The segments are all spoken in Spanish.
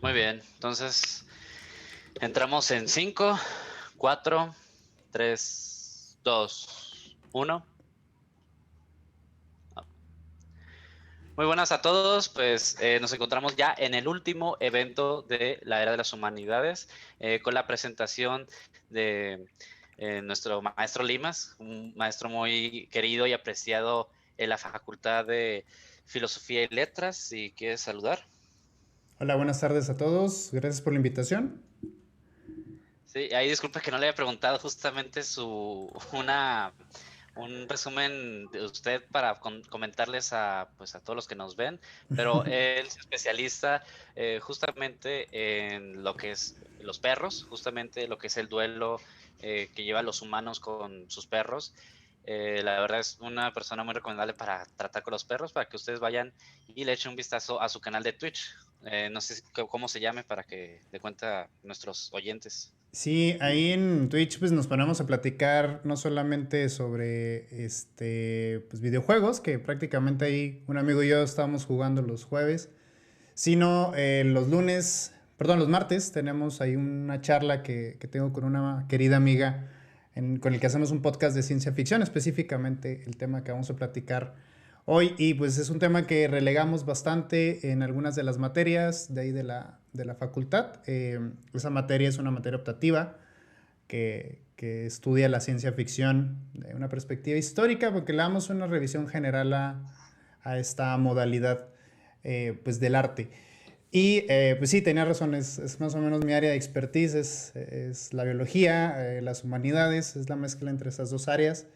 Muy bien, entonces entramos en 5, 4, 3, 2, 1. Muy buenas a todos, pues nos encontramos ya en el último evento de la Era de las Humanidades, con la presentación de nuestro maestro Limas, un maestro muy querido y apreciado en la Facultad de Filosofía y Letras. Si quieres saludar. Hola, buenas tardes a todos. Gracias por la invitación. Sí, ahí disculpe que no le haya preguntado justamente un resumen de usted para comentarles pues a todos los que nos ven, pero él es especialista justamente en lo que es los perros, justamente lo que es el duelo que lleva los humanos con sus perros. La verdad es una persona muy recomendable para tratar con los perros, para que ustedes vayan y le echen un vistazo a su canal de Twitch. No sé cómo se llame para que le cuente a nuestros oyentes. Sí, ahí en Twitch pues nos ponemos a platicar no solamente sobre pues videojuegos, que prácticamente ahí un amigo y yo estábamos jugando los jueves, sino los lunes, perdón, los martes tenemos ahí una charla que tengo con una querida amiga con el que hacemos un podcast de ciencia ficción, específicamente el tema que vamos a platicar hoy. Y pues es un tema que relegamos bastante en algunas de las materias de ahí de la facultad. Esa materia es una materia optativa que estudia la ciencia ficción de una perspectiva histórica, porque le damos una revisión general a esta modalidad pues del arte. Y pues sí, tenía razón, es más o menos mi área de expertise, es la biología, las humanidades, es la mezcla entre esas dos áreas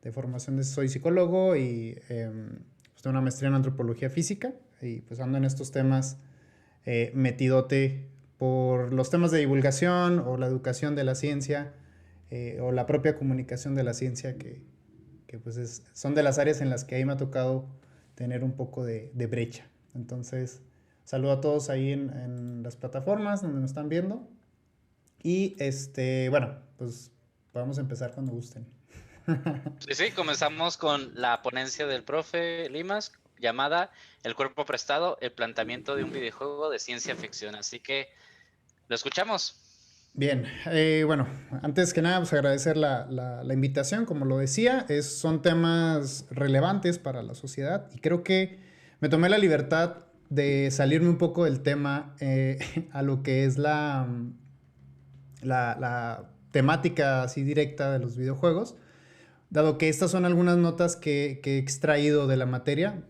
de formación. Soy psicólogo y pues tengo una maestría en antropología física y pues ando en estos temas metidote por los temas de divulgación o la educación de la ciencia o la propia comunicación de la ciencia que pues son de las áreas en las que ahí me ha tocado tener un poco de brecha. Entonces, saludo a todos ahí en las plataformas donde me están viendo. Y bueno, pues vamos a empezar cuando gusten. Sí, sí, comenzamos con la ponencia del profe Limas llamada El cuerpo prestado, el planteamiento de un videojuego de ciencia ficción. Así que lo escuchamos. Bien, bueno, antes que nada, pues agradecer la invitación, como lo decía, son temas relevantes para la sociedad y creo que me tomé la libertad de salirme un poco del tema a lo que es la temática así directa de los videojuegos, dado que estas son algunas notas que he extraído de la materia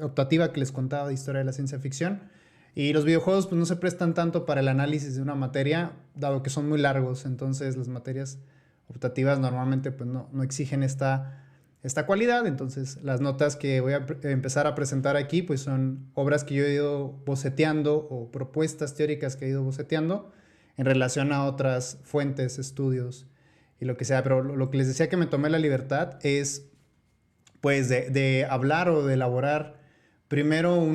optativa que les contaba de historia de la ciencia ficción. Y los videojuegos pues no se prestan tanto para el análisis de una materia, dado que son muy largos. Entonces las materias optativas normalmente pues no exigen esta cualidad. Entonces las notas que voy a empezar a presentar aquí pues son obras que yo he ido boceteando o propuestas teóricas que he ido boceteando en relación a otras fuentes, estudios y lo que sea. Pero lo que les decía que me tomé la libertad es pues de hablar o de elaborar primero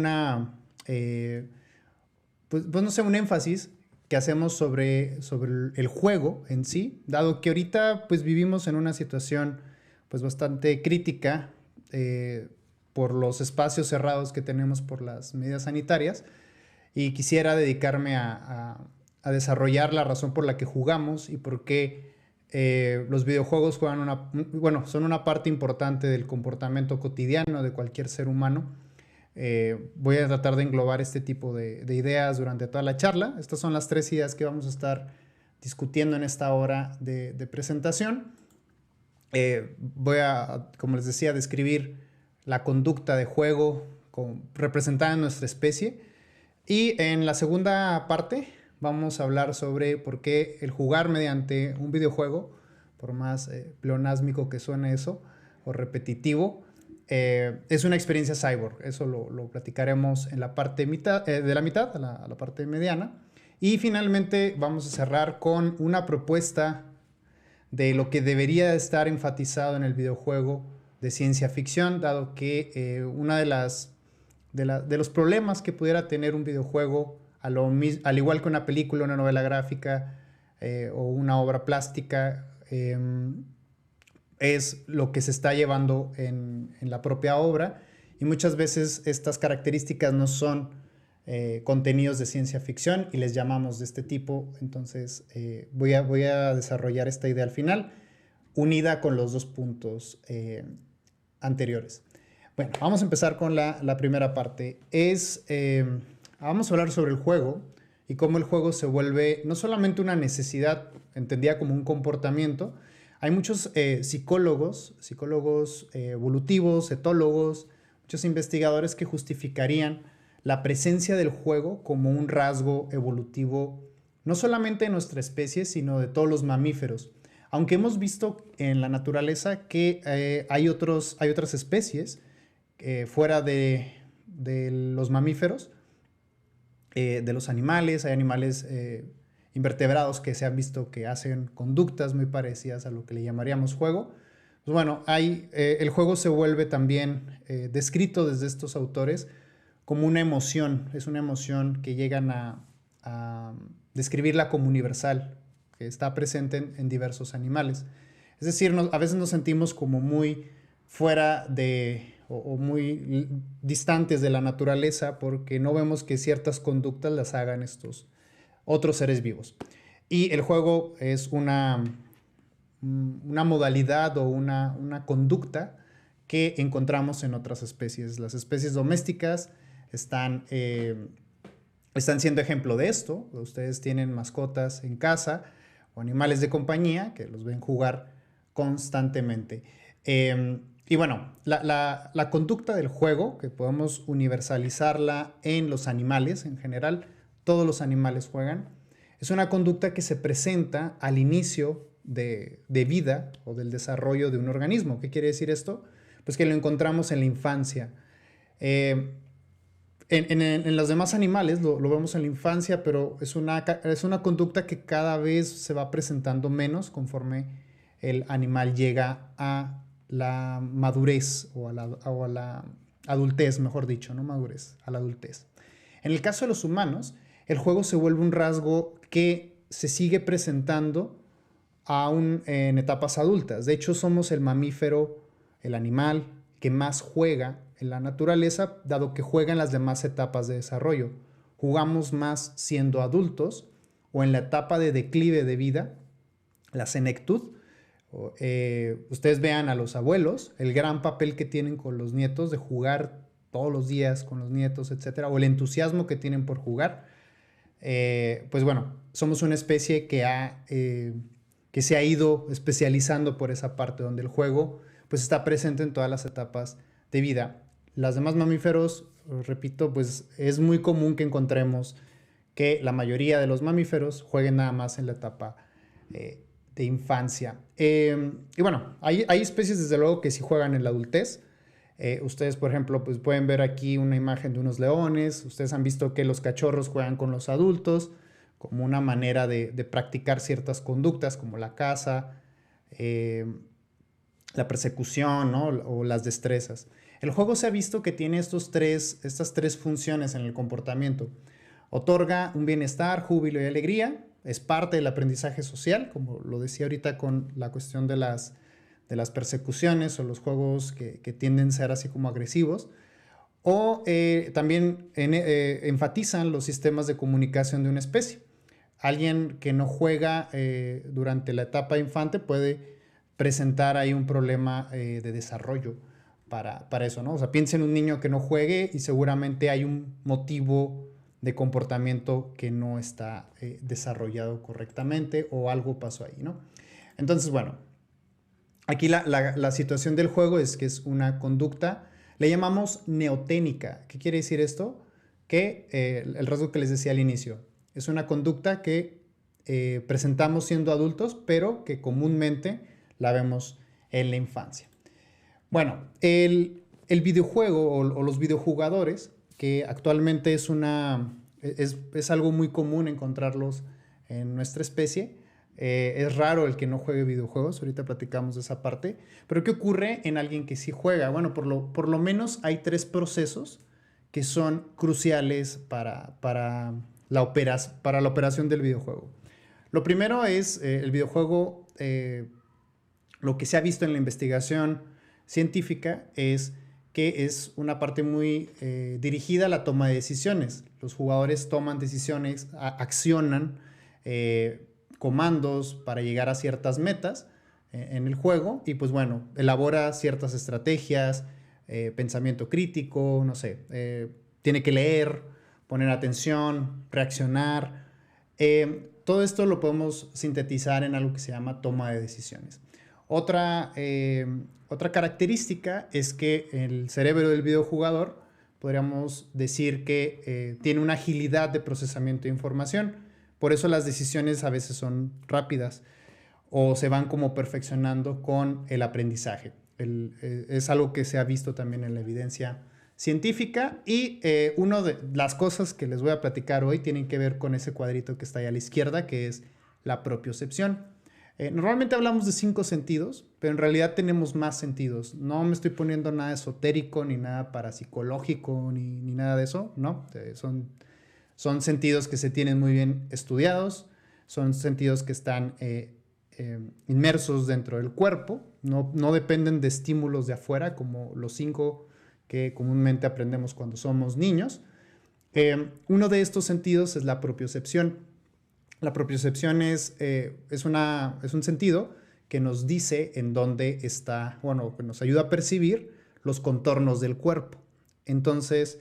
pues no sé, un énfasis que hacemos sobre el juego en sí, dado que ahorita pues vivimos en una situación pues bastante crítica por los espacios cerrados que tenemos por las medidas sanitarias, y quisiera dedicarme a desarrollar la razón por la que jugamos y por qué los videojuegos son una parte importante del comportamiento cotidiano de cualquier ser humano. Voy a tratar de englobar este tipo de ideas durante toda la charla. Estas son las tres ideas que vamos a estar discutiendo en esta hora de presentación. Voy a, como les decía, describir la conducta de juego representada en nuestra especie. Y en la segunda parte vamos a hablar sobre por qué el jugar mediante un videojuego, por más pleonásmico que suene eso, o repetitivo, es una experiencia cyborg. Eso lo platicaremos en la parte de la mitad a la parte mediana. Y finalmente vamos a cerrar con una propuesta de lo que debería estar enfatizado en el videojuego de ciencia ficción, dado que una de los problemas que pudiera tener un videojuego, al igual que una película, una novela gráfica o una obra plástica, es lo que se está llevando en la propia obra. Y muchas veces estas características no son contenidos de ciencia ficción y les llamamos de este tipo. Entonces voy a desarrollar esta idea al final, unida con los dos puntos anteriores. Bueno, vamos a empezar con la primera parte. Vamos a hablar sobre el juego y cómo el juego se vuelve no solamente una necesidad, entendida como un comportamiento. Hay muchos psicólogos evolutivos, etólogos, muchos investigadores que justificarían la presencia del juego como un rasgo evolutivo, no solamente de nuestra especie, sino de todos los mamíferos. Aunque hemos visto en la naturaleza que hay otras especies fuera de los mamíferos, de los animales. Hay animales invertebrados que se han visto que hacen conductas muy parecidas a lo que le llamaríamos juego. Pues bueno, el juego se vuelve también descrito desde estos autores como una emoción. Es una emoción que llegan a describirla como universal, que está presente en diversos animales. Es decir, a veces nos sentimos como muy fuera o muy distantes de la naturaleza porque no vemos que ciertas conductas las hagan estos otros seres vivos. Y el juego es una modalidad o una conducta que encontramos en otras especies. Las especies domésticas están siendo ejemplo de esto. Ustedes tienen mascotas en casa o animales de compañía que los ven jugar constantemente. Y bueno, la conducta del juego, que podemos universalizarla en los animales en general, todos los animales juegan, es una conducta que se presenta al inicio de vida o del desarrollo de un organismo. ¿Qué quiere decir esto? Pues que lo encontramos en la infancia. En los demás animales lo vemos en la infancia, pero es una conducta que cada vez se va presentando menos conforme el animal llega a la madurez o a la adultez, mejor dicho, no madurez, a la adultez. En el caso de los humanos, el juego se vuelve un rasgo que se sigue presentando aún en etapas adultas. De hecho, somos el mamífero, el animal que más juega en la naturaleza, dado que juega en las demás etapas de desarrollo. Jugamos más siendo adultos o en la etapa de declive de vida, la senectud. Ustedes vean a los abuelos, el gran papel que tienen con los nietos de jugar todos los días con los nietos, etcétera, o el entusiasmo que tienen por jugar. Pues bueno, somos una especie que se ha ido especializando por esa parte donde el juego pues está presente en todas las etapas de vida. Los demás mamíferos, repito, pues es muy común que encontremos que la mayoría de los mamíferos jueguen nada más en la etapa de infancia. Y bueno, hay especies desde luego que sí juegan en la adultez. Ustedes, por ejemplo, pues pueden ver aquí una imagen de unos leones. Ustedes han visto que los cachorros juegan con los adultos como una manera de practicar ciertas conductas como la caza, la persecución, ¿no? O las destrezas. El juego se ha visto que tiene estas tres funciones en el comportamiento. Otorga un bienestar, júbilo y alegría. Es parte del aprendizaje social, como lo decía ahorita con la cuestión de las persecuciones o los juegos que tienden a ser así como agresivos. O también enfatizan los sistemas de comunicación de una especie. Alguien que no juega durante la etapa infante puede presentar ahí un problema de desarrollo para eso, ¿no? O sea, piensa en un niño que no juegue y seguramente hay un motivo de comportamiento que no está desarrollado correctamente o algo pasó ahí, ¿no? Entonces, bueno, aquí la situación del juego es que es una conducta, le llamamos neoténica. ¿Qué quiere decir esto? Que el rasgo que les decía al inicio, es una conducta que presentamos siendo adultos, pero que comúnmente la vemos en la infancia. Bueno, el videojuego o los videojugadores, que actualmente es algo muy común encontrarlos en nuestra especie. Es raro el que no juegue videojuegos, ahorita platicamos de esa parte. Pero ¿qué ocurre en alguien que sí juega? Bueno, por lo menos hay 3 procesos que son cruciales para la operación del videojuego. Lo primero es el videojuego, lo que se ha visto en la investigación científica es que es una parte muy dirigida a la toma de decisiones. Los jugadores toman decisiones, accionan comandos para llegar a ciertas metas en el juego y pues bueno, elabora ciertas estrategias, pensamiento crítico, no sé, tiene que leer, poner atención, reaccionar. Todo esto lo podemos sintetizar en algo que se llama toma de decisiones. Otra característica es que el cerebro del videojugador, podríamos decir que tiene una agilidad de procesamiento de información. Por eso las decisiones a veces son rápidas o se van como perfeccionando con el aprendizaje. Es algo que se ha visto también en la evidencia científica y una de las cosas que les voy a platicar hoy tienen que ver con ese cuadrito que está ahí a la izquierda, que es la propiocepción. Normalmente hablamos de 5 sentidos, pero en realidad tenemos más sentidos. No me estoy poniendo nada esotérico, ni nada parapsicológico, ni nada de eso, ¿no? Son sentidos que se tienen muy bien estudiados, son sentidos que están inmersos dentro del cuerpo, no dependen de estímulos de afuera, como los 5 que comúnmente aprendemos cuando somos niños. Uno de estos sentidos es la propiocepción. La propiocepción es un sentido que nos dice en dónde está, bueno, que nos ayuda a percibir los contornos del cuerpo. Entonces,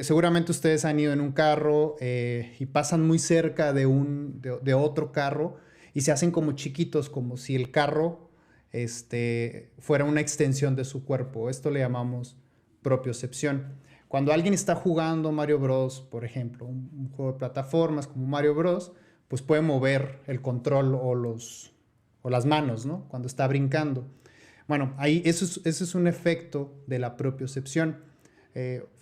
seguramente ustedes han ido en un carro y pasan muy cerca de otro carro y se hacen como chiquitos, como si el carro fuera una extensión de su cuerpo. Esto le llamamos propiocepción. Cuando alguien está jugando Mario Bros, por ejemplo, un juego de plataformas como Mario Bros, pues puede mover el control o las manos, ¿no? Cuando está brincando. Bueno, ahí eso es un efecto de la propiocepción.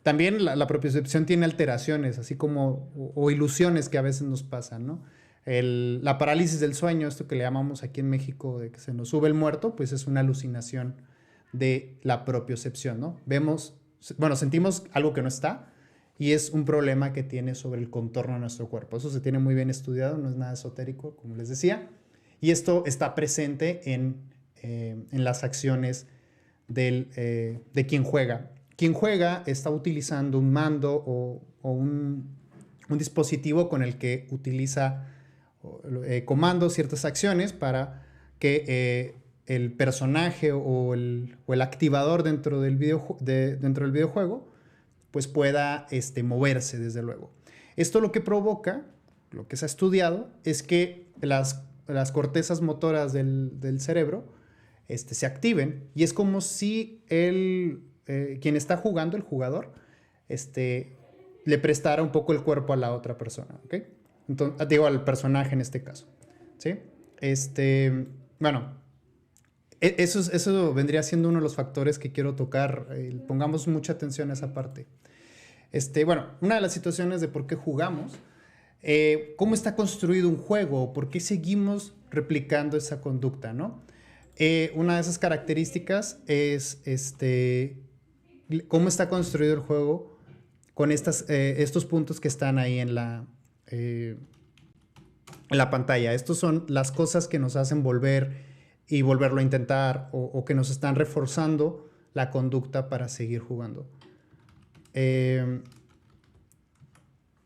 También la propiocepción tiene alteraciones, así como o ilusiones que a veces nos pasan, ¿no? La parálisis del sueño, esto que le llamamos aquí en México de que se nos sube el muerto, pues es una alucinación de la propiocepción, ¿no? Sentimos algo que no está y es un problema que tiene sobre el contorno de nuestro cuerpo. Eso se tiene muy bien estudiado, no es nada esotérico, como les decía. Y esto está presente en las acciones de quien juega. Quien juega está utilizando un mando o un dispositivo con el que utiliza comandos, ciertas acciones para que el personaje o el activador dentro del videojuego pues pueda moverse, desde luego. Esto lo que provoca, lo que se ha estudiado, es que las cortezas motoras del cerebro se activen y es como si quien está jugando, el jugador, le prestara un poco el cuerpo a la otra persona, ¿ok? Entonces, digo, al personaje en este caso, ¿sí? Bueno, eso vendría siendo uno de los factores que quiero tocar. Pongamos mucha atención a esa parte. Bueno, una de las situaciones de por qué jugamos, cómo está construido un juego, por qué seguimos replicando esa conducta, ¿no? Una de esas características es cómo está construido el juego con estos puntos que están ahí en la pantalla. Estos son las cosas que nos hacen volver y volverlo a intentar o que nos están reforzando la conducta para seguir jugando.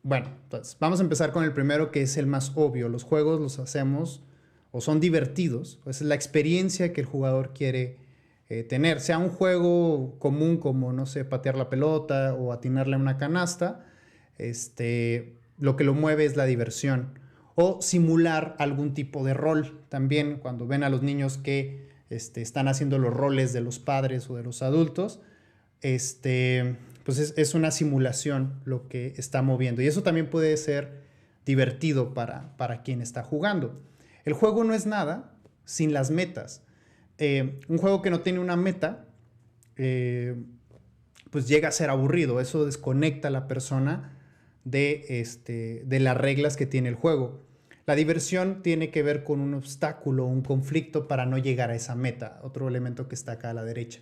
Bueno, entonces vamos a empezar con el primero, que es el más obvio. Los juegos los hacemos o son divertidos. Esa es la experiencia que el jugador quiere tener. Sea un juego común como, no sé, patear la pelota o atinarle a una canasta, lo que lo mueve es la diversión. O simular algún tipo de rol. También cuando ven a los niños que están haciendo los roles de los padres o de los adultos, pues es una simulación lo que está moviendo. Y eso también puede ser divertido para quien está jugando. El juego no es nada sin las metas. Un juego que no tiene una meta, pues llega a ser aburrido. Eso desconecta a la persona de las reglas que tiene el juego. La diversión tiene que ver con un obstáculo, un conflicto para no llegar a esa meta. Otro elemento que está acá a la derecha.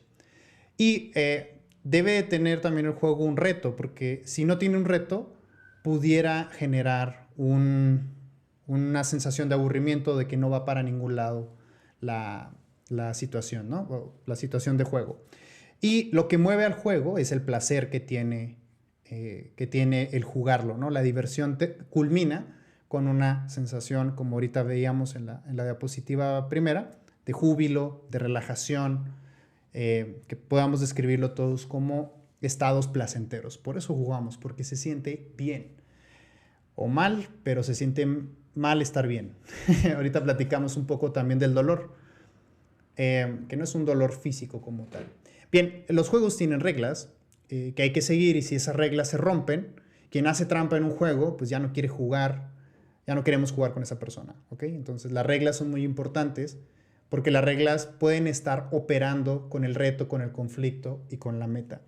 Y debe tener también el juego un reto, porque si no tiene un reto, pudiera generar una sensación de aburrimiento, de que no va para ningún lado la situación, ¿no? O la situación de juego. Y lo que mueve al juego es el placer que tiene el jugarlo, ¿no? La diversión culmina con una sensación, como ahorita veíamos en la diapositiva primera, de júbilo, de relajación, que podamos describirlo todos como estados placenteros. Por eso jugamos, porque se siente bien. O mal, pero se siente mal estar bien. Ahorita platicamos un poco también del dolor, que no es un dolor físico como tal. Bien, los juegos tienen reglas que hay que seguir, y si esas reglas se rompen, quien hace trampa en un juego, pues ya no quiere jugar, ya no queremos jugar con esa persona, ¿ok? Entonces las reglas son muy importantes, porque las reglas pueden estar operando con el reto, con el conflicto y con la meta.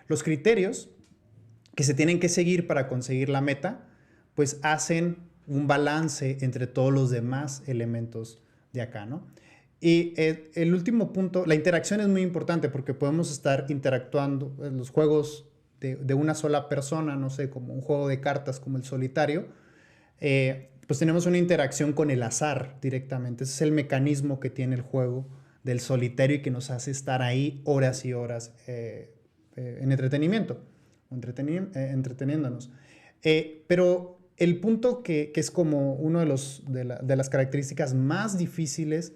Los criterios que se tienen que seguir para conseguir la meta, pues hacen un balance entre todos los demás elementos de acá, ¿no? Y el último punto, la interacción es muy importante, porque podemos estar interactuando en los juegos de una sola persona, no sé, como un juego de cartas como el solitario, pues tenemos una interacción con el azar directamente. Ese es el mecanismo que tiene el juego del solitario y que nos hace estar ahí horas y horas en entretenimiento, entreteniéndonos. Pero el punto que es como uno de las características más difíciles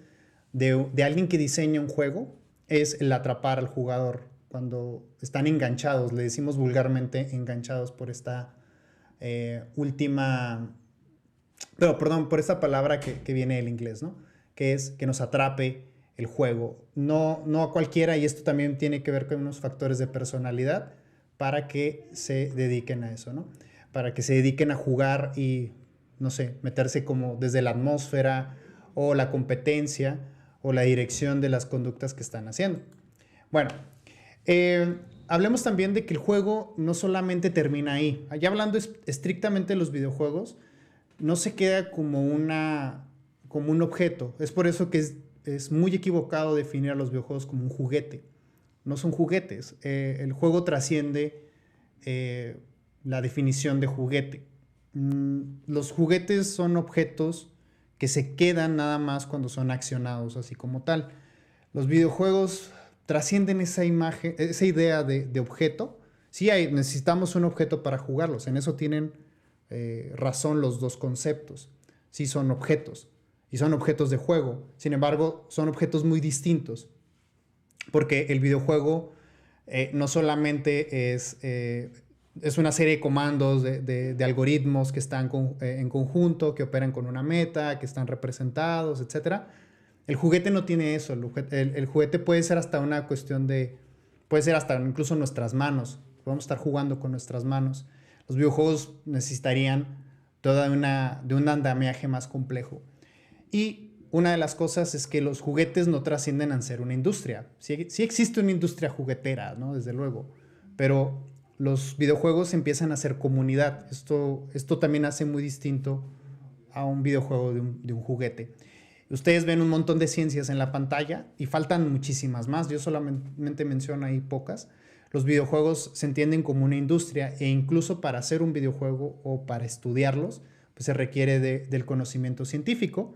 de alguien que diseña un juego es el atrapar al jugador cuando están enganchados, le decimos vulgarmente enganchados por esta por esta palabra que viene del inglés, ¿no? Que es que nos atrape el juego. No a cualquiera, y esto también tiene que ver con unos factores de personalidad para que se dediquen a eso, ¿no? Para que se dediquen a jugar y, no sé, meterse como desde la atmósfera o la competencia o la dirección de las conductas que están haciendo. Bueno, hablemos también de que el juego no solamente termina ahí. Ya hablando estrictamente de los videojuegos, no se queda como un objeto. Es por eso que es muy equivocado definir a los videojuegos como un juguete. No son juguetes. El juego trasciende la definición de juguete. Los juguetes son objetos que se quedan nada más cuando son accionados, así como tal. Los videojuegos trascienden esa imagen, esa idea de objeto. Sí, necesitamos un objeto para jugarlos. En eso tienen razón los dos conceptos. Sí, son objetos y son objetos de juego. Sin embargo, son objetos muy distintos, porque el videojuego no solamente es una serie de comandos, de algoritmos que están en conjunto, que operan con una meta, que están representados, etc. El juguete no tiene eso. El juguete puede ser hasta una cuestión puede ser hasta incluso nuestras manos. Podemos estar jugando con nuestras manos. Los videojuegos necesitarían de un andamiaje más complejo. Y una de las cosas es que los juguetes no trascienden a ser una industria. Sí existe una industria juguetera, ¿no? Desde luego. Pero los videojuegos empiezan a ser comunidad. Esto también hace muy distinto a un videojuego de un juguete. Ustedes ven un montón de ciencias en la pantalla y faltan muchísimas más. Yo solamente menciono ahí pocas. Los videojuegos se entienden como una industria, e incluso para hacer un videojuego o para estudiarlos, pues se requiere del conocimiento científico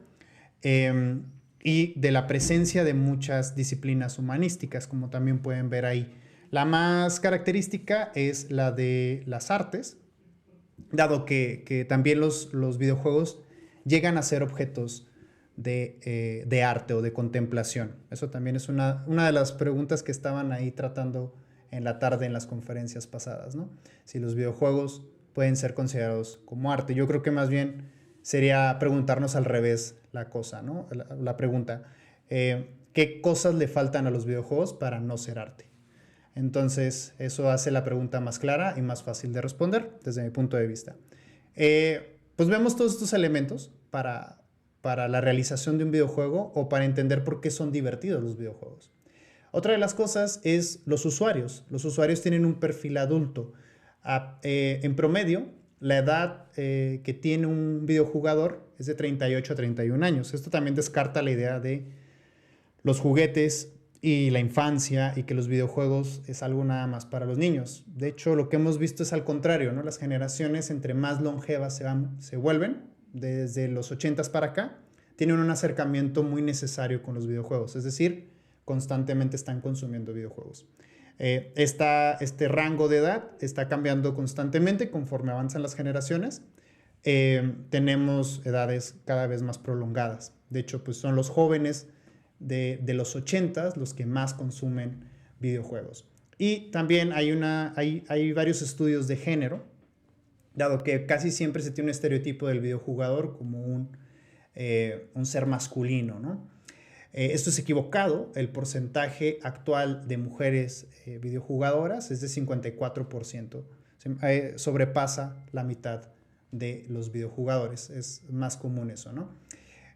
y de la presencia de muchas disciplinas humanísticas, como también pueden ver ahí. La más característica es la de las artes, dado que también los videojuegos llegan a ser objetos de arte o de contemplación. Eso también es una de las preguntas que estaban ahí tratando en la tarde en las conferencias pasadas, ¿no? Si los videojuegos pueden ser considerados como arte. Yo creo que más bien sería preguntarnos al revés la cosa, ¿no? La pregunta, ¿qué cosas le faltan a los videojuegos para no ser arte? Entonces, eso hace la pregunta más clara y más fácil de responder desde mi punto de vista. Pues vemos todos estos elementos para la realización de un videojuego o para entender por qué son divertidos los videojuegos. Otra de las cosas es los usuarios. Los usuarios tienen un perfil adulto. En promedio, la edad que tiene un videojugador es de 38 a 31 años. Esto también descarta la idea de los juguetes y la infancia y que los videojuegos es algo nada más para los niños. De hecho, lo que hemos visto es al contrario, ¿no? Las generaciones entre más longevas se vuelven, desde los 80s para acá, tienen un acercamiento muy necesario con los videojuegos. Es decir, constantemente están consumiendo videojuegos. Este rango de edad está cambiando constantemente conforme avanzan las generaciones. Tenemos edades cada vez más prolongadas. De hecho, pues son los jóvenes de los 80s los que más consumen videojuegos. Y también hay varios estudios de género, dado que casi siempre se tiene un estereotipo del videojugador como un ser masculino, ¿no? Esto es equivocado. El porcentaje actual de mujeres videojugadoras es de 54%. Sobrepasa la mitad de los videojugadores. Es más común eso, ¿no?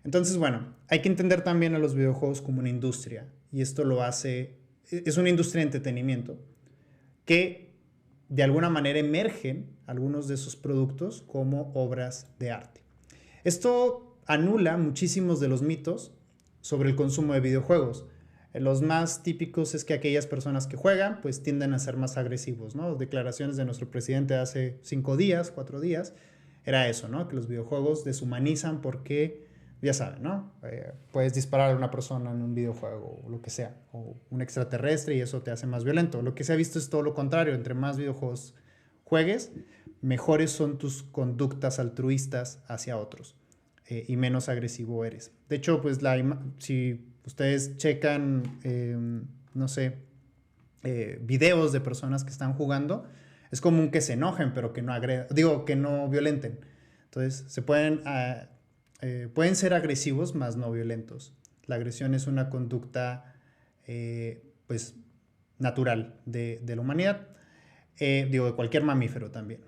Entonces, bueno, hay que entender también a los videojuegos como una industria. Y esto lo hace... Es una industria de entretenimiento que de alguna manera emergen algunos de sus productos como obras de arte. Esto anula muchísimos de los mitos sobre el consumo de videojuegos. Los más típicos es que aquellas personas que juegan pues tienden a ser más agresivos, ¿no? Declaraciones de nuestro presidente de hace 5 días, 4 días, era eso, ¿no? Que los videojuegos deshumanizan porque, ya saben, ¿no? Puedes disparar a una persona en un videojuego o lo que sea, o un extraterrestre y eso te hace más violento. Lo que se ha visto es todo lo contrario. Entre más videojuegos juegues, mejores son tus conductas altruistas hacia otros. Y menos agresivo eres. De hecho, pues si ustedes checan, no sé, videos de personas que están jugando, es común que se enojen, pero que no agredan, digo, que no violenten. Entonces, pueden ser agresivos, más no violentos. La agresión es una conducta, pues, natural de la humanidad, de cualquier mamífero también.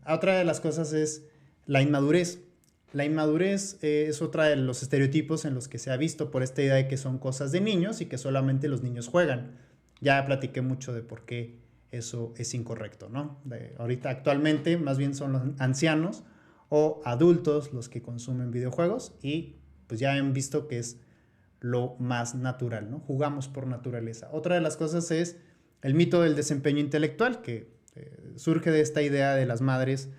Otra de las cosas es la inmadurez. La inmadurez es otra de los estereotipos en los que se ha visto por esta idea de que son cosas de niños y que solamente los niños juegan. Ya platiqué mucho de por qué eso es incorrecto, ¿no? Ahorita actualmente más bien son los ancianos o adultos los que consumen videojuegos y pues ya han visto que es lo más natural, ¿no? Jugamos por naturaleza. Otra de las cosas es el mito del desempeño intelectual, que surge de esta idea de las madres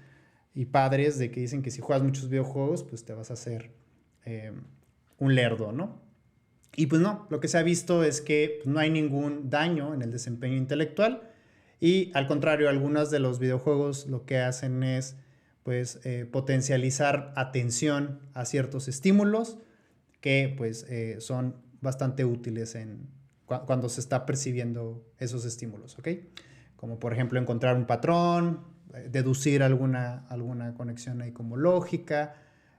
y padres de que dicen que si juegas muchos videojuegos, pues te vas a hacer un lerdo, ¿no? Y pues no, lo que se ha visto es que pues, no hay ningún daño en el desempeño intelectual y al contrario, algunos de los videojuegos lo que hacen es pues potencializar atención a ciertos estímulos que pues son bastante útiles cuando se está percibiendo esos estímulos, ¿ok? Como por ejemplo encontrar un patrón, deducir alguna conexión ahí como lógica.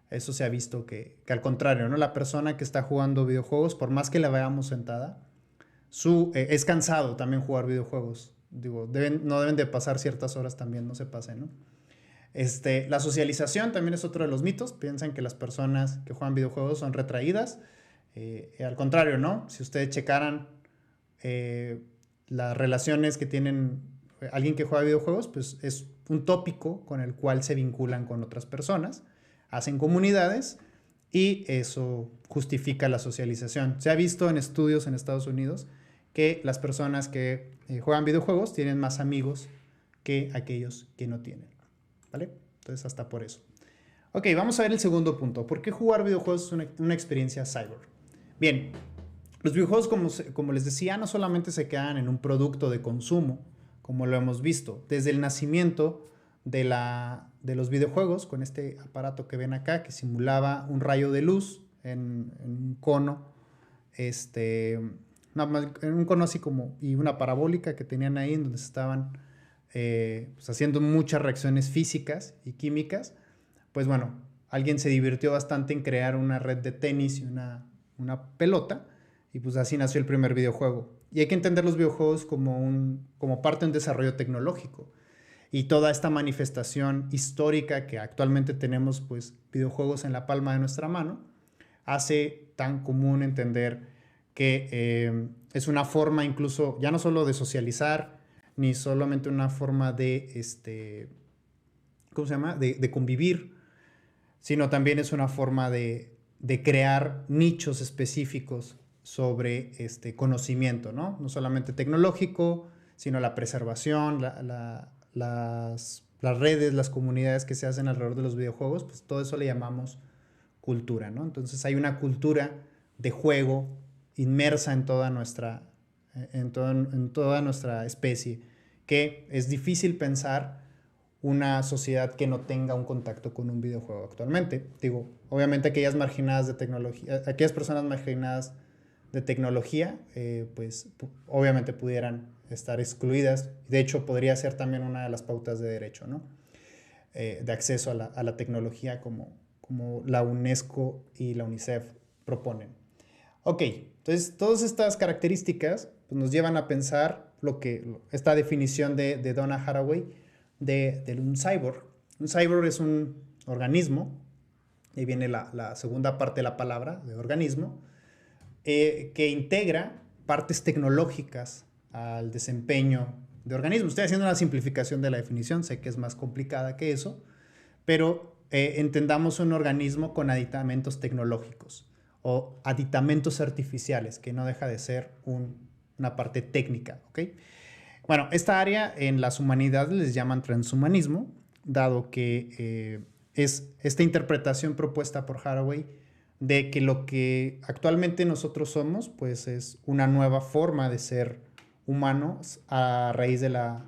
Eso se ha visto que al contrario, ¿no? La persona que está jugando videojuegos, por más que la veamos sentada, es cansado también jugar videojuegos. Digo, no deben de pasar ciertas horas también, no se pasen, ¿no? La socialización también es otro de los mitos. Piensan que las personas que juegan videojuegos son retraídas. Al contrario, ¿no? Si ustedes checaran las relaciones que tienen alguien que juega videojuegos, pues es un tópico con el cual se vinculan con otras personas, hacen comunidades y eso justifica la socialización. Se ha visto en estudios en Estados Unidos que las personas que juegan videojuegos tienen más amigos que aquellos que no tienen, ¿vale? Entonces hasta por eso. Ok, vamos a ver el segundo punto. ¿Por qué jugar videojuegos es una experiencia cyber? Bien, los videojuegos, como les decía, no solamente se quedan en un producto de consumo, como lo hemos visto, desde el nacimiento de los videojuegos, con este aparato que ven acá, que simulaba un rayo de luz en un cono, en un cono así como, y una parabólica que tenían ahí, en donde se estaban pues haciendo muchas reacciones físicas y químicas. Pues bueno, alguien se divirtió bastante en crear una red de tenis y una pelota, y pues así nació el primer videojuego. Y hay que entender los videojuegos como parte de un desarrollo tecnológico. Y toda esta manifestación histórica que actualmente tenemos, pues, videojuegos en la palma de nuestra mano, hace tan común entender que es una forma incluso, ya no solo de socializar, ni solamente una forma de, ¿cómo se llama? De convivir, sino también es una forma de crear nichos específicos sobre conocimiento, ¿no? No solamente tecnológico, sino la preservación, las redes, las comunidades que se hacen alrededor de los videojuegos, pues todo eso le llamamos cultura, ¿no? Entonces hay una cultura de juego inmersa en toda nuestra en toda nuestra especie, que es difícil pensar una sociedad que no tenga un contacto con un videojuego actualmente. Digo, obviamente aquellas marginadas de tecnología, aquellas personas marginadas de tecnología, pues obviamente pudieran estar excluidas. De hecho, podría ser también una de las pautas de derecho, ¿no? De acceso a la tecnología como la UNESCO y la UNICEF proponen. Ok, entonces todas estas características pues, nos llevan a pensar esta definición de Donna Haraway de un cyborg. Un cyborg es un organismo, y viene la segunda parte de la palabra, de organismo, que integra partes tecnológicas al desempeño de organismo. Estoy haciendo una simplificación de la definición, sé que es más complicada que eso, pero entendamos un organismo con aditamentos tecnológicos o aditamentos artificiales, que no deja de ser una parte técnica, ¿ok? Bueno, esta área en las humanidades les llaman transhumanismo, dado que es esta interpretación propuesta por Haraway de que lo que actualmente nosotros somos, pues es una nueva forma de ser humanos a raíz de la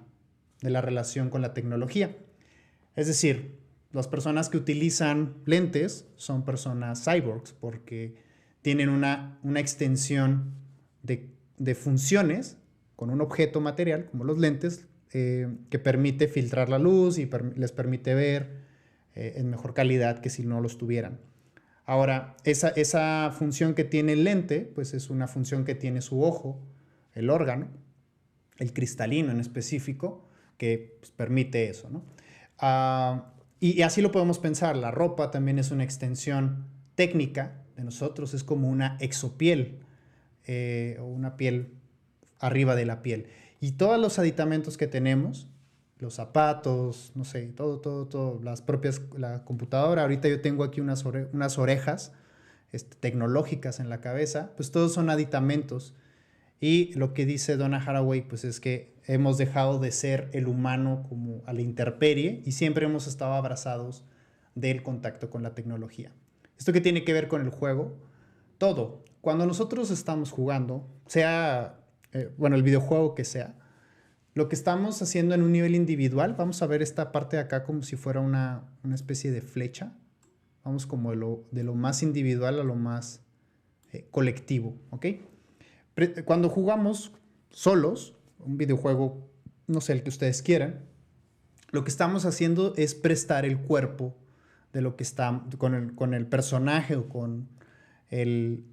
relación con la tecnología. Es decir, las personas que utilizan lentes son personas cyborgs porque tienen una extensión de funciones con un objeto material, como los lentes, que permite filtrar la luz y les permite ver en mejor calidad que si no los tuvieran. Ahora, esa función que tiene el lente, pues es una función que tiene su ojo, el órgano, el cristalino en específico, que pues, permite eso, ¿no? Y así lo podemos pensar. La ropa también es una extensión técnica de nosotros, es como una exopiel o una piel arriba de la piel. Y todos los aditamentos que tenemos, los zapatos, no sé, todo, la computadora, ahorita yo tengo aquí unas orejas tecnológicas en la cabeza, pues todos son aditamentos. Y lo que dice Donna Haraway, pues es que hemos dejado de ser el humano como a la intemperie y siempre hemos estado abrazados del contacto con la tecnología. ¿Esto qué tiene que ver con el juego? Todo. Cuando nosotros estamos jugando, sea, el videojuego que sea, lo que estamos haciendo en un nivel individual, vamos a ver esta parte de acá como si fuera una especie de flecha. Vamos como de lo más individual a lo más colectivo, ¿ok? Cuando jugamos solos, un videojuego, no sé, el que ustedes quieran, lo que estamos haciendo es prestar el cuerpo de lo que está con el personaje o con el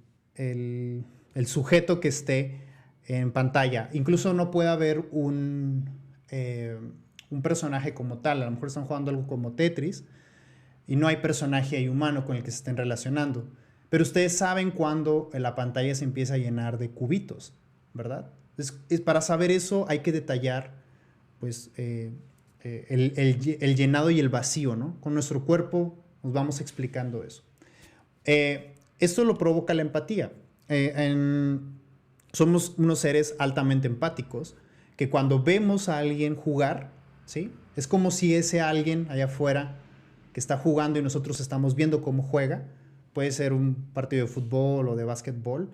sujeto que esté en pantalla. Incluso no puede haber un personaje como tal. A lo mejor están jugando algo como Tetris y no hay personaje ahí humano con el que se estén relacionando. Pero ustedes saben cuando la pantalla se empieza a llenar de cubitos, ¿verdad? Para saber eso hay que detallar pues, el llenado y el vacío, ¿no? Con nuestro cuerpo nos vamos explicando eso. Esto lo provoca la empatía. Somos unos seres altamente empáticos que cuando vemos a alguien jugar, ¿sí? Es como si ese alguien allá afuera que está jugando y nosotros estamos viendo cómo juega, puede ser un partido de fútbol o de básquetbol,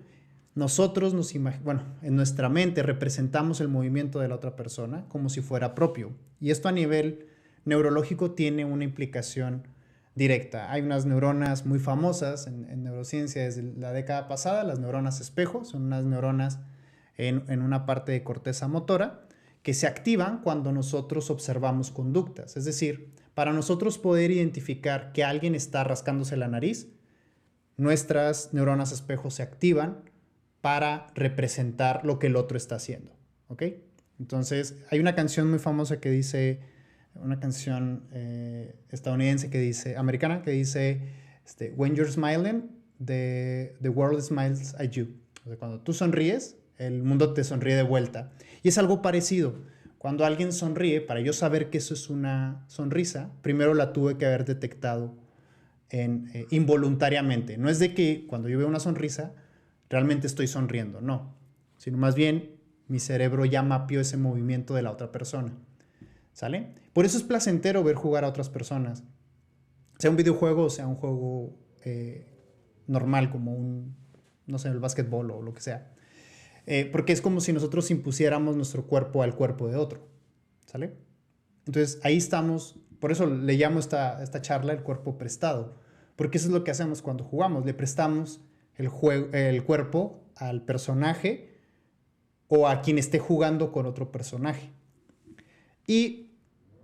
nosotros en nuestra mente representamos el movimiento de la otra persona como si fuera propio. Y esto a nivel neurológico tiene una implicación directa. Hay unas neuronas muy famosas en neurociencia desde la década pasada, las neuronas espejo, son unas neuronas en una parte de corteza motora que se activan cuando nosotros observamos conductas. Es decir, para nosotros poder identificar que alguien está rascándose la nariz, nuestras neuronas espejo se activan para representar lo que el otro está haciendo, ¿ok? Entonces, hay una canción muy famosa que dice, una canción estadounidense que dice, americana, que dice, when you're smiling, the world smiles at you. O sea, cuando tú sonríes, el mundo te sonríe de vuelta. Y es algo parecido. Cuando alguien sonríe, para yo saber que eso es una sonrisa, primero la tuve que haber detectado involuntariamente. No es de que cuando yo veo una sonrisa, realmente estoy sonriendo, no. Sino más bien, mi cerebro ya mapeó ese movimiento de la otra persona. ¿Sale? Por eso es placentero ver jugar a otras personas. Sea un videojuego o sea un juego normal como no sé, el básquetbol o lo que sea. Porque es como si nosotros impusiéramos nuestro cuerpo al cuerpo de otro, ¿sale? Entonces ahí estamos, por eso le llamo esta charla el cuerpo prestado, porque eso es lo que hacemos cuando jugamos, le prestamos el cuerpo al personaje o a quien esté jugando con otro personaje. Y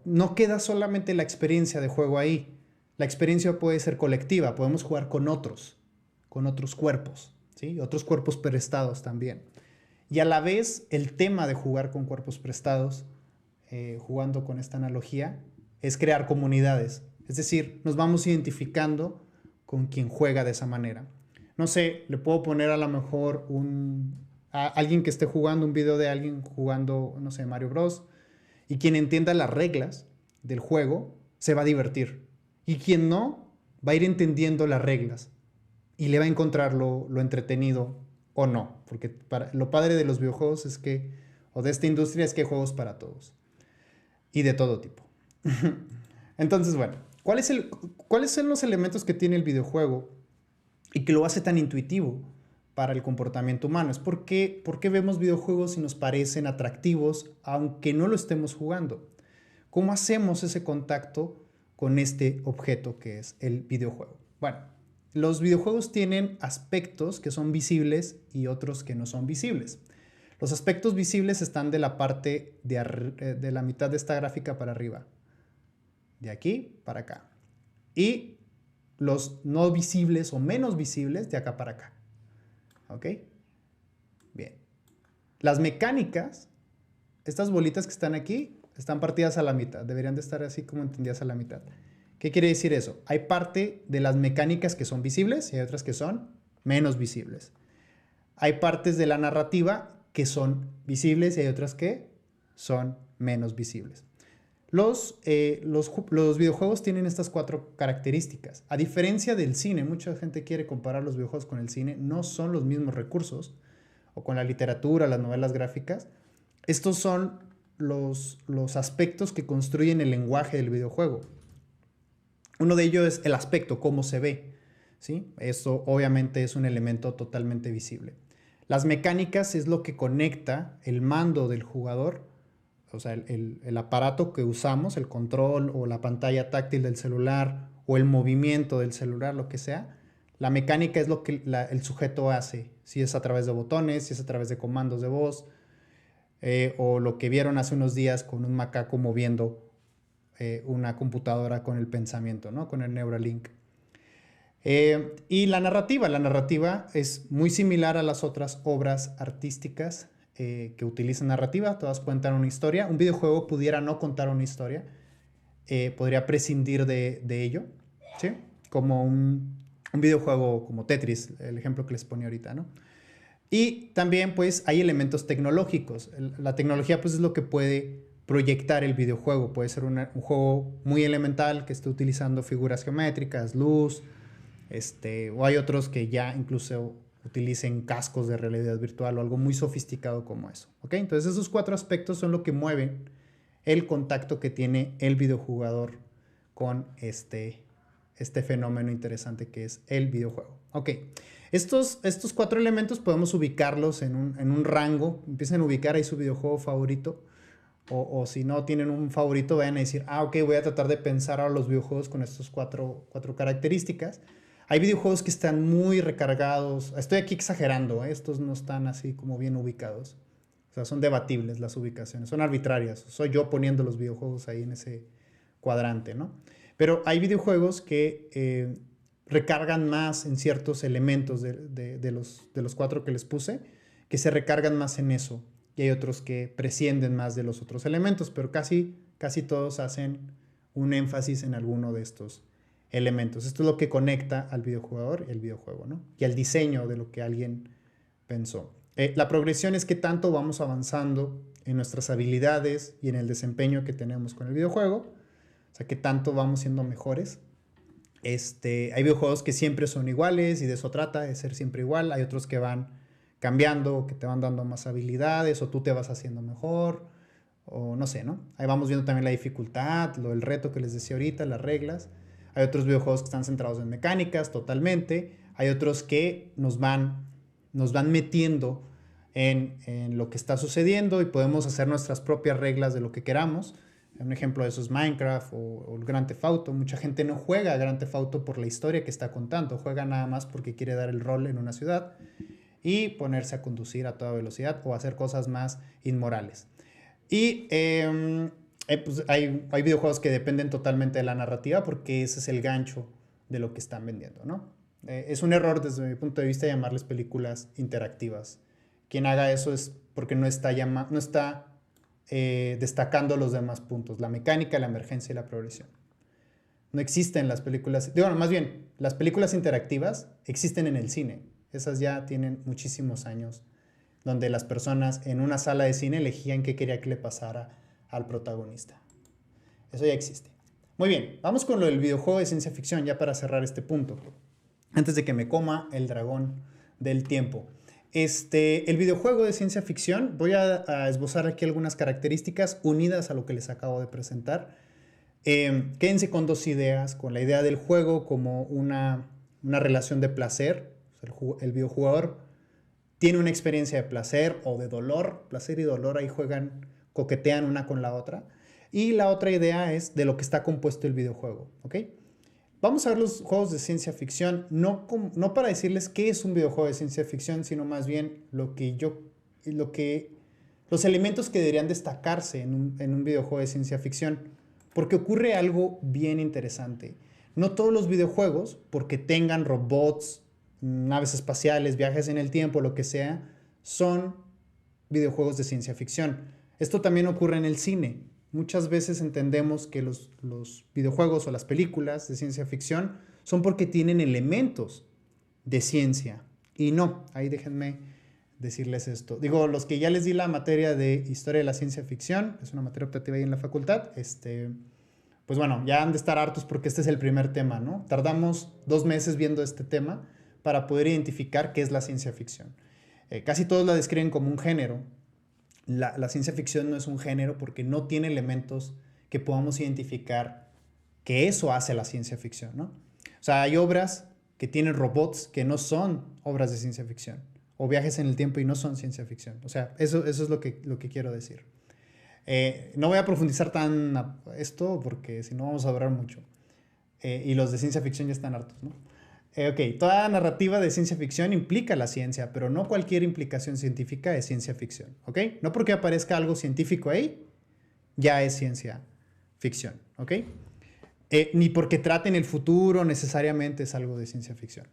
no queda solamente la experiencia de juego ahí, la experiencia puede ser colectiva, podemos jugar con otros cuerpos, ¿sí? Otros cuerpos prestados también. Y a la vez, el tema de jugar con cuerpos prestados, jugando con esta analogía, es crear comunidades. Es decir, nos vamos identificando con quien juega de esa manera. No sé, le puedo poner a lo mejor a alguien que esté jugando, un video de alguien jugando, no sé, Mario Bros. Y quien entienda las reglas del juego se va a divertir. Y quien no, va a ir entendiendo las reglas y le va a encontrar lo entretenido o no. Porque lo padre de los videojuegos es que, o de esta industria, es que hay juegos para todos. Y de todo tipo. Entonces, bueno, ¿cuáles son los elementos que tiene el videojuego y que lo hace tan intuitivo para el comportamiento humano? Es por qué vemos videojuegos y nos parecen atractivos aunque no lo estemos jugando. ¿Cómo hacemos ese contacto con este objeto que es el videojuego? Bueno, los videojuegos tienen aspectos que son visibles y otros que no son visibles. Los aspectos visibles están de la parte de la mitad de esta gráfica para arriba. De aquí para acá. Y los no visibles o menos visibles de acá para acá. ¿Ok? Bien. Las mecánicas, estas bolitas que están aquí, están partidas a la mitad. Deberían de estar así como entendidas a la mitad. ¿Qué quiere decir eso? Hay parte de las mecánicas que son visibles y hay otras que son menos visibles. Hay partes de la narrativa que son visibles y hay otras que son menos visibles. Los videojuegos tienen estas 4 características. A diferencia del cine, mucha gente quiere comparar los videojuegos con el cine, no son los mismos recursos, o con la literatura, las novelas gráficas. Estos son los aspectos que construyen el lenguaje del videojuego. Uno de ellos es el aspecto, cómo se ve, ¿sí? Eso obviamente es un elemento totalmente visible. Las mecánicas es lo que conecta el mando del jugador, o sea, el aparato que usamos, el control o la pantalla táctil del celular o el movimiento del celular, lo que sea. La mecánica es lo que el sujeto hace, si es a través de botones, si es a través de comandos de voz, o lo que vieron hace unos días con un macaco moviendo una computadora con el pensamiento, ¿no? Con el Neuralink. Y la narrativa es muy similar a las otras obras artísticas que utilizan narrativa, todas cuentan una historia. Un videojuego pudiera no contar una historia, podría prescindir de ello, ¿sí? Como un videojuego como Tetris, el ejemplo que les ponía ahorita, ¿no? Y también pues hay elementos tecnológicos. La tecnología pues es lo que puede proyectar el videojuego. Puede ser un juego muy elemental que esté utilizando figuras geométricas, luz, o hay otros que ya incluso utilicen cascos de realidad virtual o algo muy sofisticado como eso. ¿Ok? Entonces esos 4 aspectos son lo que mueven el contacto que tiene el videojugador con este fenómeno interesante que es el videojuego. Ok, estos 4 elementos podemos ubicarlos en un rango. Empiecen a ubicar ahí su videojuego favorito. O si no tienen un favorito, vayan a decir, ok, voy a tratar de pensar ahora los videojuegos con estos cuatro características. Hay videojuegos que están muy recargados. Estoy aquí exagerando, estos no están así como bien ubicados. O sea, son debatibles las ubicaciones, son arbitrarias. Soy yo poniendo los videojuegos ahí en ese cuadrante, ¿no? Pero hay videojuegos que recargan más en ciertos elementos de los 4 que les puse, que se recargan más en eso. Y hay otros que prescinden más de los otros elementos, pero casi todos hacen un énfasis en alguno de estos elementos. Esto es lo que conecta al videojugador y el videojuego, ¿no? Y al diseño de lo que alguien pensó. La progresión es que tanto vamos avanzando en nuestras habilidades y en el desempeño que tenemos con el videojuego. O sea, que tanto vamos siendo mejores. Hay videojuegos que siempre son iguales y de eso trata, de ser siempre igual. Hay otros que van cambiando, que te van dando más habilidades o tú te vas haciendo mejor o no sé, ¿no? Ahí vamos viendo también la dificultad, el reto que les decía ahorita, las reglas. Hay otros videojuegos que están centrados en mecánicas totalmente. Hay otros que nos van metiendo en lo que está sucediendo y podemos hacer nuestras propias reglas de lo que queramos. Un ejemplo de eso es Minecraft o el Grand Theft Auto. Mucha gente no juega a Grand Theft Auto por la historia que está contando, juega nada más porque quiere dar el rol en una ciudad y ponerse a conducir a toda velocidad o hacer cosas más inmorales. Y pues hay videojuegos que dependen totalmente de la narrativa porque ese es el gancho de lo que están vendiendo, ¿no? Es un error desde mi punto de vista llamarles películas interactivas. Quien haga eso es porque no está destacando los demás puntos, la mecánica, la emergencia y la progresión. No existen las películas, digo, más bien, las películas interactivas existen en el cine. Esas ya tienen muchísimos años, donde las personas en una sala de cine elegían qué quería que le pasara al protagonista. Eso ya existe. Muy bien, vamos con lo del videojuego de ciencia ficción, ya para cerrar este punto, antes de que me coma el dragón del tiempo. El videojuego de ciencia ficción, voy a esbozar aquí algunas características unidas a lo que les acabo de presentar. Quédense con dos ideas, con la idea del juego como una relación de placer. El videojugador tiene una experiencia de placer o de dolor, placer y dolor, ahí juegan, coquetean una con la otra. Y la otra idea es de lo que está compuesto el videojuego, ¿ok? Vamos a ver los juegos de ciencia ficción, no para decirles qué es un videojuego de ciencia ficción, sino más bien los elementos que deberían destacarse en un videojuego de ciencia ficción, porque ocurre algo bien interesante. No todos los videojuegos, porque tengan robots, naves espaciales, viajes en el tiempo, lo que sea, son videojuegos de ciencia ficción. Esto también ocurre en el cine. Muchas veces entendemos que los videojuegos o las películas de ciencia ficción son porque tienen elementos de ciencia. Y no, ahí déjenme decirles esto. Digo, los que ya les di la materia de historia de la ciencia ficción, es una materia optativa ahí en la facultad, pues bueno, ya han de estar hartos porque este es el primer tema, ¿no? Tardamos 2 meses viendo este tema para poder identificar qué es la ciencia ficción. Casi todos la describen como un género. La ciencia ficción no es un género porque no tiene elementos que podamos identificar que eso hace la ciencia ficción, ¿no? O sea, hay obras que tienen robots que no son obras de ciencia ficción, o viajes en el tiempo y no son ciencia ficción. O sea, eso es lo que quiero decir. No voy a profundizar tan esto porque si no vamos a durar mucho. Y los de ciencia ficción ya están hartos, ¿no? Ok, toda narrativa de ciencia ficción implica la ciencia, pero no cualquier implicación científica es ciencia ficción, ¿ok? No porque aparezca algo científico ahí, ya es ciencia ficción, ¿ok? Ni porque traten el futuro necesariamente es algo de ciencia ficción.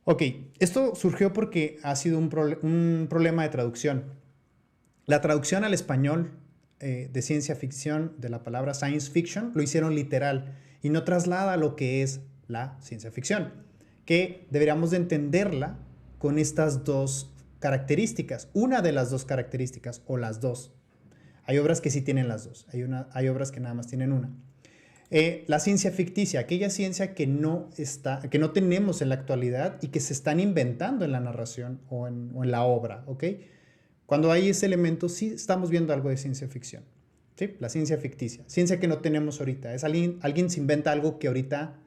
Ok, esto surgió porque ha sido un problema de traducción. La traducción al español de ciencia ficción de la palabra science fiction lo hicieron literal y no traslada lo que es la ciencia ficción, que deberíamos de entenderla con estas dos características, una de las dos características o las dos. Hay obras que sí tienen las dos, hay obras que nada más tienen una. La ciencia ficticia, aquella ciencia que no tenemos en la actualidad y que se están inventando en la narración o en la obra, ¿ok? Cuando hay ese elemento, sí estamos viendo algo de ciencia ficción, ¿sí? La ciencia ficticia, ciencia que no tenemos ahorita. Es alguien se inventa algo que ahorita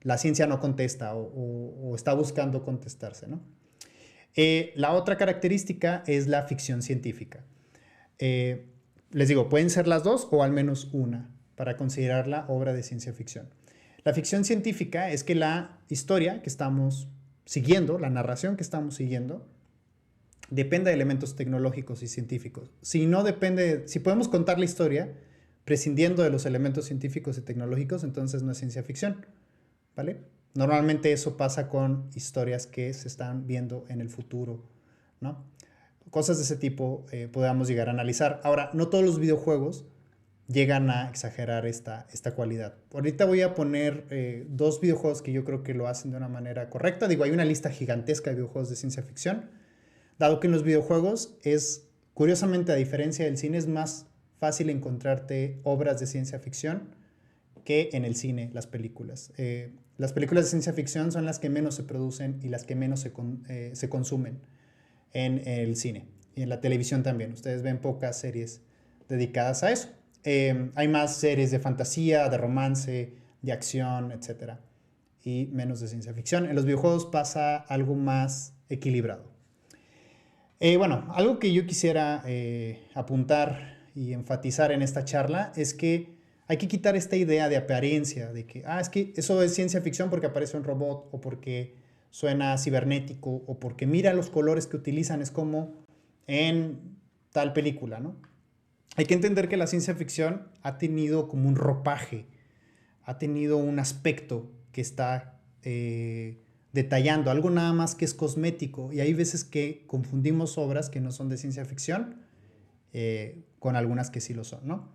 la ciencia no contesta o está buscando contestarse, ¿no? La otra característica es la ficción científica. Les digo, pueden ser las dos o al menos una para considerarla obra de ciencia ficción. La ficción científica es que la historia que estamos siguiendo, la narración que estamos siguiendo, depende de elementos tecnológicos y científicos. Si podemos contar la historia prescindiendo de los elementos científicos y tecnológicos, entonces no es ciencia ficción, ¿vale? Normalmente eso pasa con historias que se están viendo en el futuro, ¿no? Cosas de ese tipo podemos llegar a analizar. Ahora, no todos los videojuegos llegan a exagerar esta cualidad. Ahorita voy a poner 2 videojuegos que yo creo que lo hacen de una manera correcta. Digo, hay una lista gigantesca de videojuegos de ciencia ficción, dado que en los videojuegos curiosamente, a diferencia del cine, es más fácil encontrarte obras de ciencia ficción que en el cine, las películas. Las películas de ciencia ficción son las que menos se producen y las que menos se consumen en el cine y en la televisión también. Ustedes ven pocas series dedicadas a eso. Hay más series de fantasía, de romance, de acción, etc. Y menos de ciencia ficción. En los videojuegos pasa algo más equilibrado. Bueno, algo que yo quisiera apuntar y enfatizar en esta charla es que hay que quitar esta idea de apariencia, de que, es que eso es ciencia ficción porque aparece un robot o porque suena cibernético o porque mira los colores que utilizan, es como en tal película, ¿no? Hay que entender que la ciencia ficción ha tenido como un ropaje, ha tenido un aspecto que está detallando, algo nada más que es cosmético. Y hay veces que confundimos obras que no son de ciencia ficción con algunas que sí lo son, ¿no?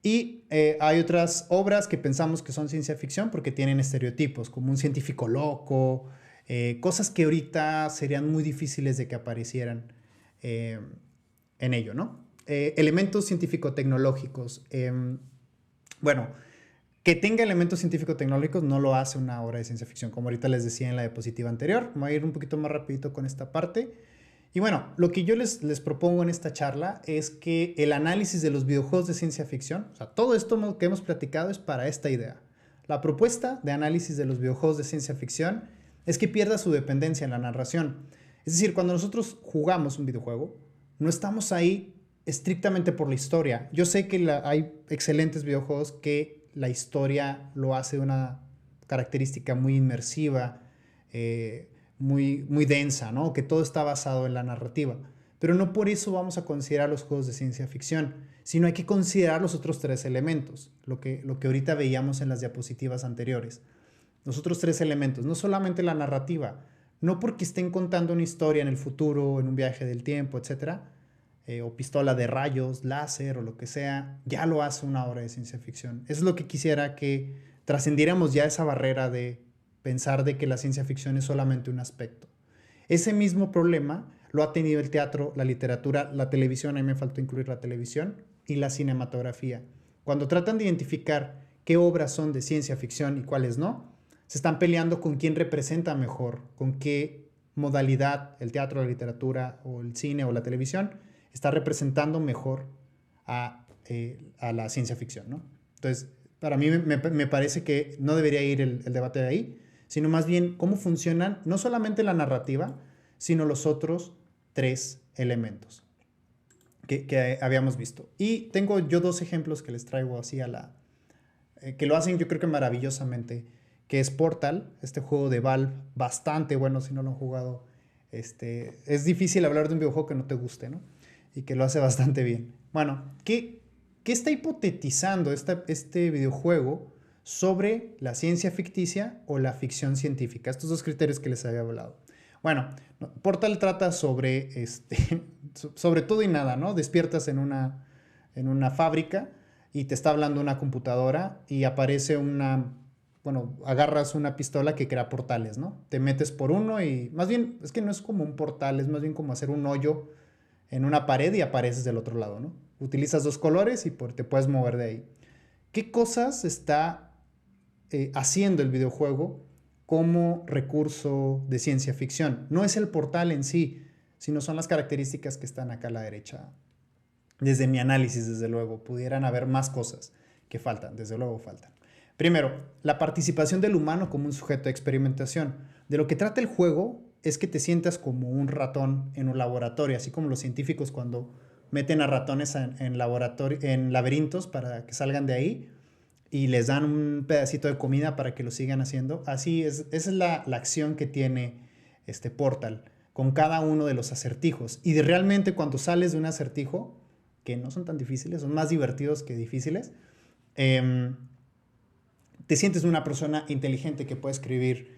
Y hay otras obras que pensamos que son ciencia ficción porque tienen estereotipos, como un científico loco, cosas que ahorita serían muy difíciles de que aparecieran eh, en ello, ¿no? Elementos científico-tecnológicos. Bueno, que tenga elementos científico-tecnológicos no lo hace una obra de ciencia ficción, como ahorita les decía en la diapositiva anterior. Voy a ir un poquito más rapidito con esta parte. Y bueno, lo que yo les propongo en esta charla es que el análisis de los videojuegos de ciencia ficción, o sea, todo esto que hemos platicado es para esta idea. La propuesta de análisis de los videojuegos de ciencia ficción es que pierda su dependencia en la narración. Es decir, cuando nosotros jugamos un videojuego, no estamos ahí estrictamente por la historia. Yo sé que hay excelentes videojuegos que la historia lo hace de una característica muy inmersiva, muy densa, ¿no? Que todo está basado en la narrativa. Pero no por eso vamos a considerar los juegos de ciencia ficción, sino hay que considerar los otros tres elementos, lo que ahorita veíamos en las diapositivas anteriores. Los otros tres elementos, no solamente la narrativa, no porque estén contando una historia en el futuro, en un viaje del tiempo, etcétera, o pistola de rayos, láser o lo que sea, ya lo hace una obra de ciencia ficción. Eso es lo que quisiera que trascendiéramos ya esa barrera de pensar de que la ciencia ficción es solamente un aspecto. Ese mismo problema lo ha tenido el teatro, la literatura, la televisión, a mí me faltó incluir la televisión, y la cinematografía. Cuando tratan de identificar qué obras son de ciencia ficción y cuáles no, se están peleando con quién representa mejor, con qué modalidad el teatro, la literatura o el cine o la televisión está representando mejor a la ciencia ficción, ¿no? Entonces, para mí me parece que no debería ir el debate de ahí, sino más bien cómo funcionan no solamente la narrativa, sino los otros tres elementos que habíamos visto. Y tengo yo dos ejemplos que les traigo así que lo hacen yo creo que maravillosamente, que es Portal, este juego de Valve, bastante bueno si no lo han jugado. Es difícil hablar de un videojuego que no te guste, ¿no? Y que lo hace bastante bien. Bueno, ¿qué está hipotetizando este videojuego sobre la ciencia ficticia o la ficción científica? Estos dos criterios que les había hablado. Bueno, Portal trata sobre todo y nada, ¿no? Despiertas en una fábrica y te está hablando una computadora y aparece agarras una pistola que crea portales, ¿no? Te metes por uno y más bien, es que no es como un portal, es más bien como hacer un hoyo en una pared y apareces del otro lado, ¿no? Utilizas dos colores y te puedes mover de ahí. ¿Qué cosas está haciendo el videojuego como recurso de ciencia ficción? No es el portal en sí, sino son las características que están acá a la derecha. Desde mi análisis, desde luego, pudieran haber más cosas que faltan, desde luego faltan. Primero, la participación del humano como un sujeto de experimentación. De lo que trata el juego es que te sientas como un ratón en un laboratorio, así como los científicos cuando meten a ratones en laberintos para que salgan de ahí y les dan un pedacito de comida para que lo sigan haciendo. Así es, esa es la acción que tiene este Portal con cada uno de los acertijos. Y realmente cuando sales de un acertijo, que no son tan difíciles, son más divertidos que difíciles, te sientes una persona inteligente que puede escribir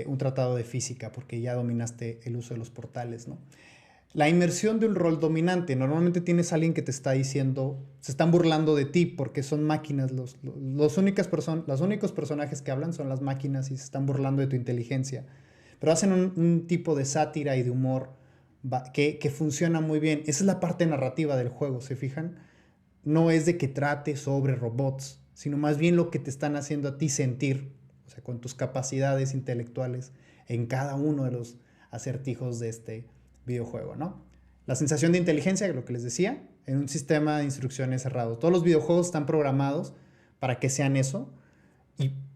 un tratado de física porque ya dominaste el uso de los portales, ¿no? La inmersión de un rol dominante. Normalmente tienes a alguien que te está diciendo, se están burlando de ti porque son máquinas. Los únicos personajes que hablan son las máquinas y se están burlando de tu inteligencia. Pero hacen un tipo de sátira y de humor que funciona muy bien. Esa es la parte narrativa del juego, ¿se fijan? No es de que trate sobre robots, sino más bien lo que te están haciendo a ti sentir, o sea, con tus capacidades intelectuales en cada uno de los acertijos de este videojuego, ¿no? La sensación de inteligencia, lo que les decía, en un sistema de instrucciones cerrado. Todos los videojuegos están programados para que sean eso.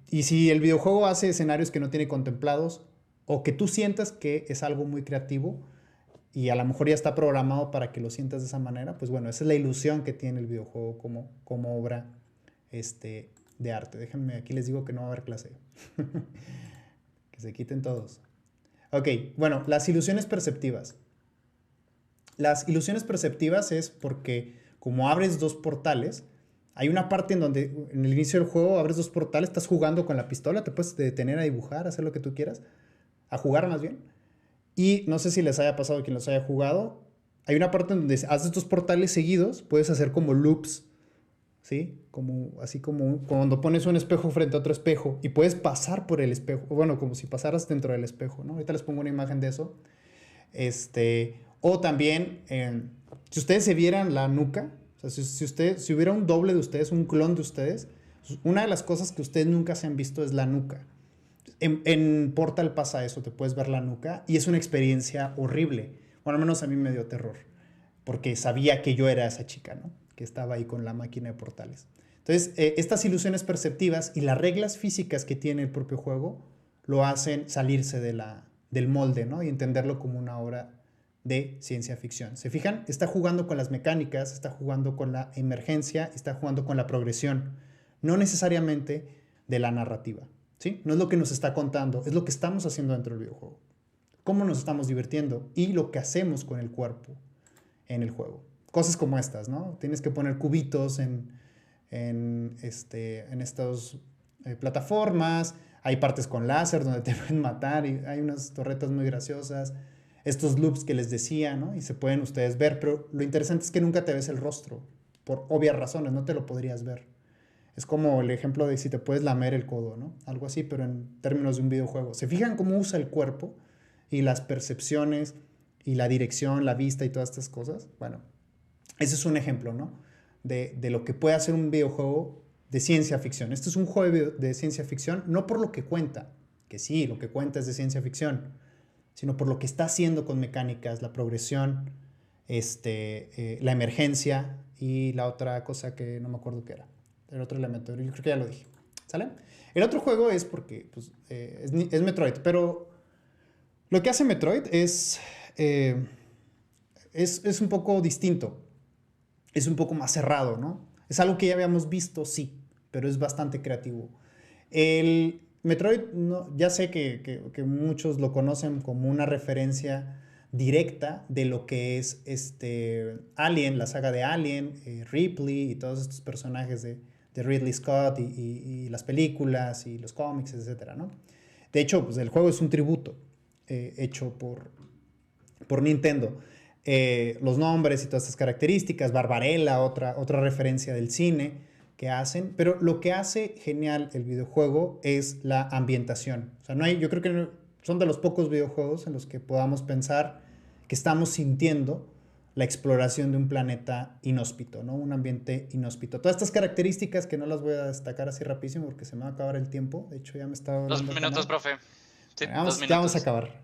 Y si el videojuego hace escenarios que no tiene contemplados o que tú sientas que es algo muy creativo, y a lo mejor ya está programado para que lo sientas de esa manera, pues bueno, esa es la ilusión que tiene el videojuego como obra de arte. Déjenme, aquí les digo que no va a haber clase. Que se quiten todos. Ok, bueno, las ilusiones perceptivas. Las ilusiones perceptivas es porque como abres dos portales, hay una parte en donde en el inicio del juego abres dos portales, estás jugando con la pistola, te puedes detener a dibujar, hacer lo que tú quieras, a jugar más bien. Y no sé si les haya pasado a quien los haya jugado, hay una parte en donde haces estos portales seguidos, puedes hacer como loops, ¿sí? Así como cuando pones un espejo frente a otro espejo y puedes pasar por el espejo, bueno, como si pasaras dentro del espejo, ¿no? Ahorita les pongo una imagen de eso. O también, si ustedes se vieran la nuca, o sea, si hubiera un doble de ustedes, un clon de ustedes, una de las cosas que ustedes nunca se han visto es la nuca. En Portal pasa eso, te puedes ver la nuca y es una experiencia horrible. Bueno, al menos a mí me dio terror, porque sabía que yo era esa chica, ¿no? Que estaba ahí con la máquina de portales. Entonces, estas ilusiones perceptivas y las reglas físicas que tiene el propio juego lo hacen salirse del molde, ¿no? Y entenderlo como una obra de ciencia ficción. ¿Se fijan? Está jugando con las mecánicas, está jugando con la emergencia, está jugando con la progresión, no necesariamente de la narrativa, ¿sí? No es lo que nos está contando, es lo que estamos haciendo dentro del videojuego. Cómo nos estamos divirtiendo y lo que hacemos con el cuerpo en el juego. Cosas como estas, ¿no? Tienes que poner cubitos en estas plataformas, hay partes con láser donde te pueden matar y hay unas torretas muy graciosas, estos loops que les decía, ¿no? Y se pueden ustedes ver, pero lo interesante es que nunca te ves el rostro, por obvias razones, no te lo podrías ver. Es como el ejemplo de si te puedes lamer el codo, ¿no? Algo así, pero en términos de un videojuego. ¿Se fijan cómo usa el cuerpo y las percepciones y la dirección, la vista y todas estas cosas? Bueno, ese es un ejemplo, ¿no? De lo que puede hacer un videojuego de ciencia ficción. Este es un juego de ciencia ficción, no por lo que cuenta, que sí, lo que cuenta es de ciencia ficción, sino por lo que está haciendo con mecánicas, la progresión, la emergencia y la otra cosa que no me acuerdo qué era. El otro elemento, yo creo que ya lo dije. ¿Sale? El otro juego es porque pues, es Metroid, pero lo que hace Metroid es un poco distinto. Es un poco más cerrado, ¿no? Es algo que ya habíamos visto, sí, pero es bastante creativo. El Metroid, no, ya sé que muchos lo conocen como una referencia directa de lo que es Alien, la saga de Alien, Ripley y todos estos personajes de Ridley Scott y las películas y los cómics, etcétera, ¿no? De hecho, pues el juego es un tributo hecho por Nintendo. Los nombres y todas estas características, Barbarella, otra referencia del cine que hacen, pero lo que hace genial el videojuego es la ambientación. O sea, yo creo que son de los pocos videojuegos en los que podamos pensar que estamos sintiendo la exploración de un planeta inhóspito, ¿no? Un ambiente inhóspito. Todas estas características que no las voy a destacar así rapidísimo porque se me va a acabar el tiempo. De hecho, ya me estaba... 2 minutos, profe. Sí, vamos, 2 minutos. ya vamos a acabar.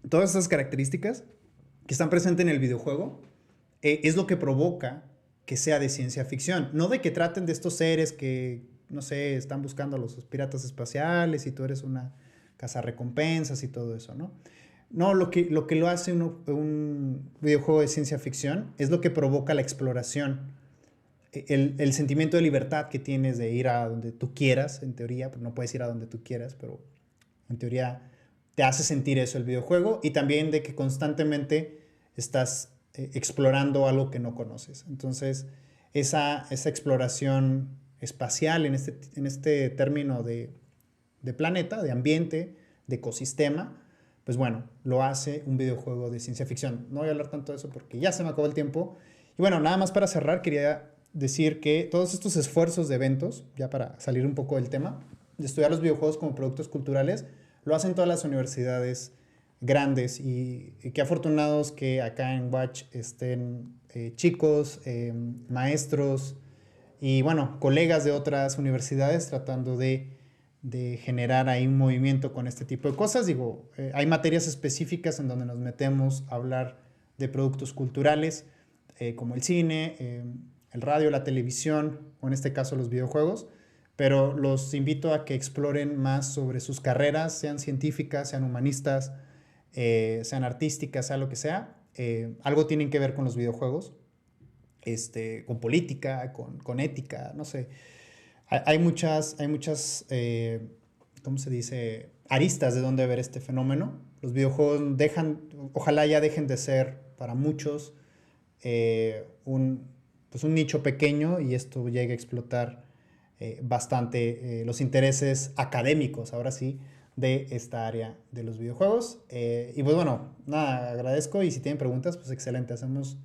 Todas esas características que están presentes en el videojuego es lo que provoca que sea de ciencia ficción. No de que traten de estos seres que, no sé, están buscando a los piratas espaciales y tú eres una cazarrecompensas y todo eso, ¿no? No, lo que lo hace un videojuego de ciencia ficción es lo que provoca la exploración. El sentimiento de libertad que tienes de ir a donde tú quieras, en teoría, pero no puedes ir a donde tú quieras, pero en teoría te hace sentir eso el videojuego, y también de que constantemente estás explorando algo que no conoces. Entonces, esa exploración espacial en este término de planeta, de ambiente, de ecosistema, pues bueno, lo hace un videojuego de ciencia ficción. No voy a hablar tanto de eso porque ya se me acabó el tiempo. Y bueno, nada más para cerrar, quería decir que todos estos esfuerzos de eventos, ya para salir un poco del tema, de estudiar los videojuegos como productos culturales, lo hacen todas las universidades grandes, y qué afortunados que acá en Watch estén chicos, maestros y bueno, colegas de otras universidades tratando de generar ahí un movimiento con este tipo de cosas. Digo, hay materias específicas en donde nos metemos a hablar de productos culturales, como el cine, el radio, la televisión, o en este caso los videojuegos, pero los invito a que exploren más sobre sus carreras, sean científicas, sean humanistas, sean artísticas, sea lo que sea, algo tienen que ver con los videojuegos, con política, con ética, no sé. Hay muchas ¿cómo se dice? Aristas de dónde ver este fenómeno. Los videojuegos ojalá ya dejen de ser para muchos pues un nicho pequeño y esto llegue a explotar bastante los intereses académicos, ahora sí, de esta área de los videojuegos. Y pues bueno, nada, agradezco y si tienen preguntas, pues excelente, hacemos